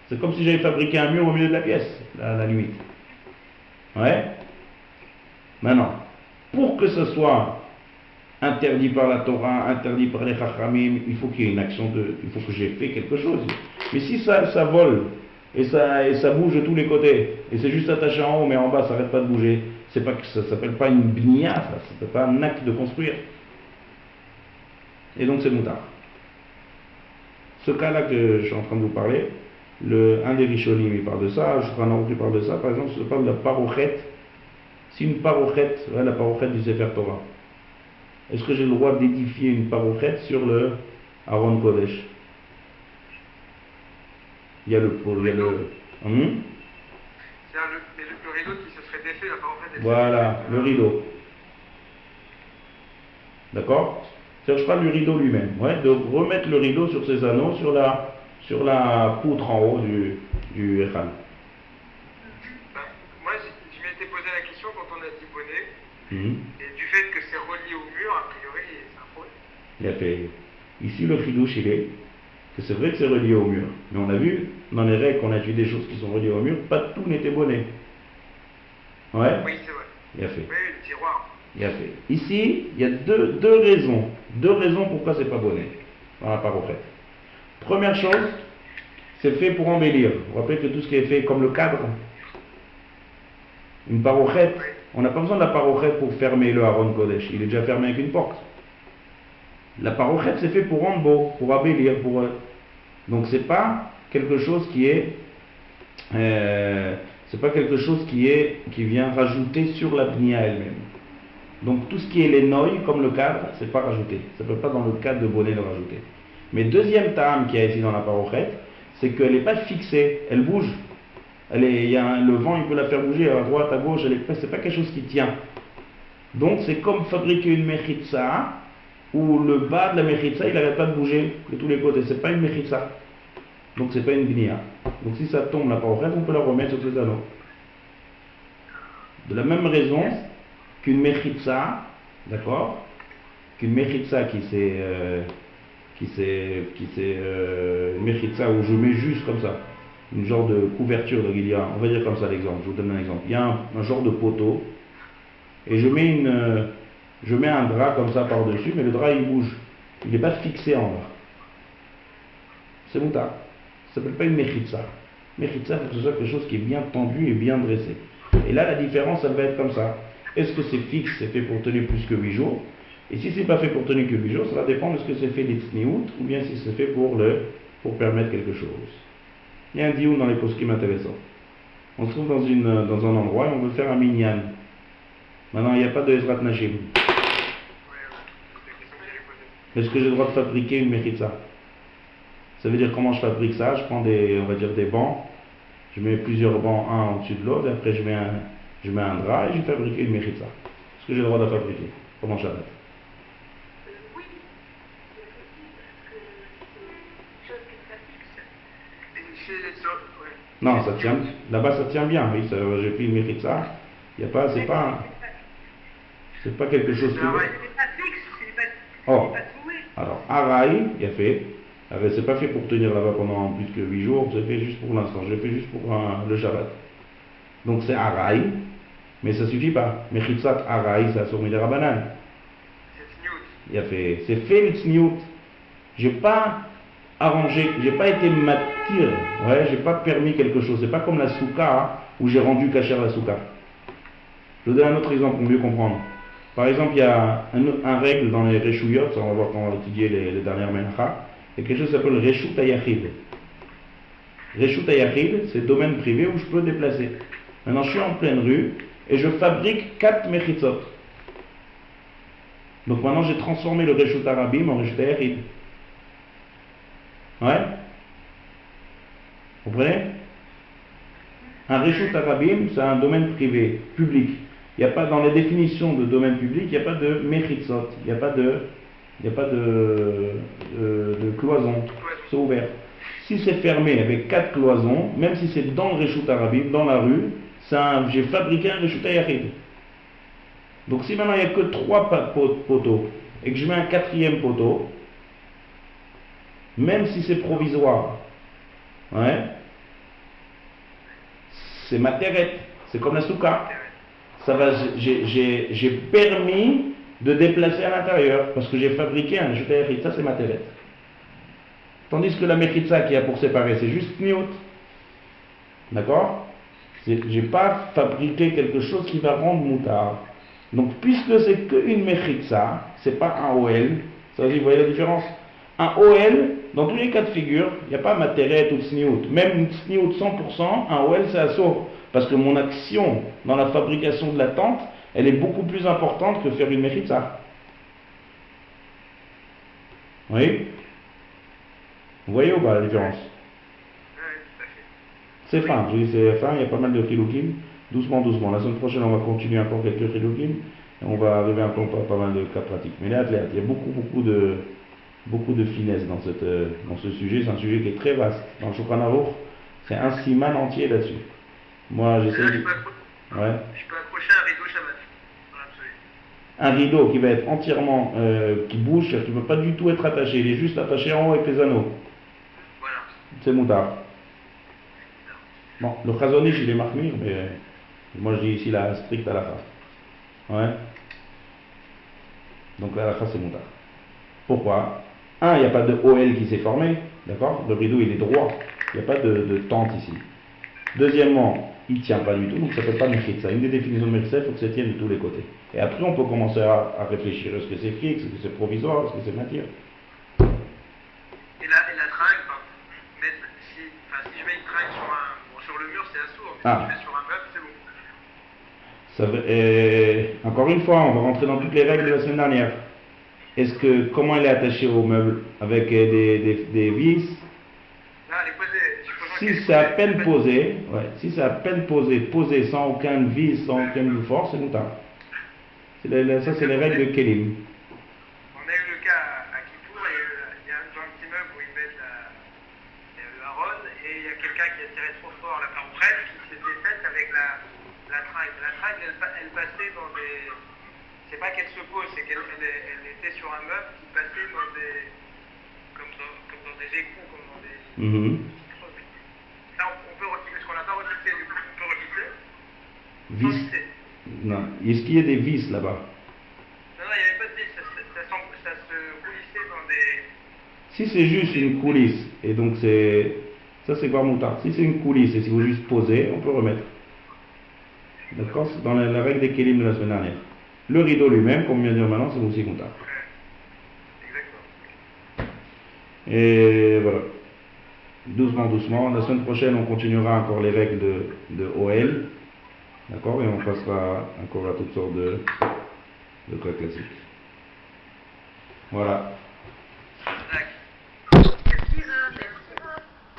C'est comme si j'avais fabriqué un mur au milieu de la pièce, la limite. Ouais? Maintenant, pour que ce soit interdit par la Torah, interdit par les Chachamim, il faut qu'il y ait une action il faut que j'ai fait quelque chose. Mais si ça vole, et ça bouge de tous les côtés, et c'est juste attaché en haut, mais en bas ça n'arrête pas de bouger, ça s'appelle pas une bnia, ça s'appelle pas un acte de construire. Et donc c'est moutar. Ce cas-là que je suis en train de vous parler, un des Rishonim il parle de ça, je prends un autre qui parle de ça, par exemple, je parle de la parochet. Si une parochet, la parochet du Sefer Torah, est-ce que j'ai le droit d'édifier une parochet sur le Aaron Kodesh? Il y a le. C'est le rideau qui se serait défait, la parochet. Voilà, le rideau. D'accord? C'est-à-dire, je parle du rideau lui-même, de remettre le rideau sur ses anneaux, sur la poutre en haut du Echal. Moi, je m'étais posé la question quand on a dit bonnet, et du fait que c'est relié au mur, a priori, c'est un problème. Il a fait. Ici, le chidouche, il est que c'est vrai que c'est relié au mur, mais on a vu, dans les règles qu'on a vu des choses qui sont reliées au mur, pas tout n'était bonnet. Ouais? Oui, c'est vrai. Il a fait. Oui, le tiroir. Il a fait. Ici, il y a deux raisons. 2 raisons pourquoi c'est pas bonnet dans la parochet. Première chose, c'est fait pour embellir. Vous vous rappelez que tout ce qui est fait comme le cadre, une parochet, on n'a pas besoin de la parochet pour fermer le Aaron Kodesh. Il est déjà fermé avec une porte. La parochet, c'est fait pour rendre beau, pour embellir, Donc c'est pas quelque chose qui est c'est pas quelque chose qui vient rajouter sur la bnia elle-même. Donc tout ce qui est les noïs, comme le cadre, c'est pas rajouté. Ça peut pas dans le cadre de bonnet le rajouter. Mais deuxième ta'am qui a ici dans la parochet, c'est qu'elle n'est pas fixée, elle bouge. Le vent, il peut la faire bouger à droite, à gauche, c'est pas quelque chose qui tient. Donc c'est comme fabriquer une mechitza, où le bas de la mechitza, il n'arrête pas de bouger de tous les côtés. C'est pas une mechitza. Donc c'est pas une bnia. Donc si ça tombe la parochet, on peut la remettre sur ses anneaux. De la même raison qu'une mechitza, d'accord, qu'une mechitza qui c'est une mechitza où je mets juste comme ça, une genre de couverture, donc il y a, on va dire comme ça l'exemple, je vous donne un exemple, il y a un genre de poteau, et je mets un drap comme ça par-dessus, mais le drap il bouge, il n'est pas fixé en bas. C'est mouta. Ça s'appelle pas une mechitza. Mechitza, il faut que ce soit quelque chose qui est bien tendu et bien dressé. Et là, la différence, ça va être comme ça. Est-ce que c'est fixe, c'est fait pour tenir plus que 8 jours? Et si c'est pas fait pour tenir que 8 jours, ça va dépendre de ce que c'est fait l'itsniout, ou bien si c'est fait pour permettre quelque chose. Il y a un dioun dans les poskim intéressants. On se trouve dans un endroit et on veut faire un minyan. Maintenant, il n'y a pas de Ezrat Nashim. Est-ce que j'ai le droit de fabriquer une mechitza? Ça veut dire comment je fabrique ça? Je prends on va dire des bancs, je mets plusieurs bancs un au-dessus de l'autre, et après je mets un drap et je fabrique une mechitza. Est-ce que j'ai le droit de la fabriquer pendant Shabbat? Oui, c'est possible, parce que c'est une chose qui est fixe. Non, ça tient. Là-bas, ça tient bien. Oui, j'ai pris une mechitza. Il y a pas, c'est pas quelque chose qui. C'est pas fixe, c'est Oh. pas troué. Alors, Araï, il a fait. C'est pas fait pour tenir là-bas pendant plus que 8 jours, c'est fait juste pour l'instant. Je l'ai fait juste pour le Shabbat. Donc c'est Araï, mais ça suffit pas. Mechitzat Araï, c'est Asur Midera Banan. Il a fait. C'est fait l'Itsniout. J'ai pas arrangé, j'ai pas été matir, ouais, j'ai pas permis quelque chose. C'est pas comme la souka, hein, où j'ai rendu kasher la souka. Je vous donne un autre exemple pour mieux comprendre. Par exemple, il y a un règle dans les Reshuyot, on va voir quand on va étudier les dernières Menachas. Il y a quelque chose qui s'appelle Reshut Hayachid. Reshut Hayachid, c'est le domaine privé où je peux déplacer. Maintenant, je suis en pleine rue et je fabrique 4 mechitzot. Donc maintenant, j'ai transformé le Reshut Arabim en Reshut Hayachid. Ouais? Vous comprenez? Un Reshut Arabim, c'est un domaine privé, public. Il n'y a pas, dans les définitions de domaine public, il n'y a pas de mechitzot. Il n'y a pas de cloison, c'est ouvert. Si c'est fermé avec 4 cloisons, même si c'est dans le Reshut Arabim, dans la rue, j'ai fabriqué un Reshut Hayachid. Donc si maintenant il n'y a que 3 poteaux et que je mets un 4e poteau, même si c'est provisoire, ouais, c'est ma terrette, c'est comme la souka. J'ai permis de déplacer à l'intérieur, parce que j'ai fabriqué un Reshut Hayachid, ça c'est ma terrette. Tandis que la mechitza qui a pour séparer, c'est juste niout. D'accord? J'ai pas fabriqué quelque chose qui va rendre moutard. Donc, puisque c'est qu'une mechitza, c'est pas un OL, ça veut dire, vous voyez la différence? Un OL, dans tous les cas de figure, il n'y a pas materet ou tsniout. Même tsniout 100%, un OL c'est assaut. Parce que mon action dans la fabrication de la tente, elle est beaucoup plus importante que faire une mechitza. Oui? Vous voyez ou pas la différence? C'est fin, je dis c'est fin, il y a pas mal de chiloukim. Doucement, doucement. La semaine prochaine, on va continuer encore quelques chiloukim. Et on va arriver encore à pas mal de cas pratiques. Mais là, il y a beaucoup de finesse dans ce sujet. C'est un sujet qui est très vaste. Dans le Shulchan Aruch, c'est un siman entier là-dessus. Moi, j'essaie de. Je peux accrocher un rideau Shabbat. Un rideau qui va être entièrement, qui bouge, qui ne peut pas du tout être attaché. Il est juste attaché en haut avec les anneaux. Voilà. C'est moutard. Bon, le Chazonish, il est marmire, mais moi je dis ici la stricte halakha. Ouais. Donc la halakha c'est moutard. Pourquoi? Un, il n'y a pas de OL qui s'est formé, d'accord? Le rideau il est droit, il n'y a pas de tente ici. Deuxièmement, il ne tient pas du tout, donc ça ne peut pas mechitza. Une des définitions de mechitza, il faut que ça tienne de tous les côtés. Et après on peut commencer à réfléchir, est-ce que c'est fixe, est-ce que c'est provisoire, est-ce que c'est matière? Et la drague, Ah. Sur un meuble, c'est bon. Encore une fois, on va rentrer dans toutes les règles de la semaine dernière. Comment elle est attachée au meuble? Avec des vis? Non, elle est posée. Si c'est à peine posé, si c'est à peine posé sans aucun vis, sans aucune force, c'est moutar. Ça, c'est les règles de Kélim. On a eu le cas à Kippour, il y a dans un petit meuble où ils mettent le haron, et il y a quelqu'un qui a tiré trop fort la presse qui s'est défaite avec la trague. La trague, elle passait dans des... C'est pas qu'elle se pose, c'est qu'elle était sur un meuble qui passait dans des... comme dans des écrous, comme dans des... Là, on peut recycler, parce qu'on n'a pas recyclé, du coup, on peut recycler. Vis? Non. Est-ce qu'il y a des vis là-bas? Non, il n'y avait pas de vis, ça se coulissait dans des... Si c'est juste une coulisse, et donc ça c'est pas moutard. Si c'est une coulisse et si vous juste posez, on peut remettre. D'accord? C'est dans la règle des kélim de la semaine dernière. Le rideau lui-même, comme on vient de dire maintenant, c'est aussi moutard. Exactement. Et voilà. Doucement, doucement. La semaine prochaine, on continuera encore les règles de OL. D'accord? Et on passera encore à toutes sortes de cas classiques. Voilà.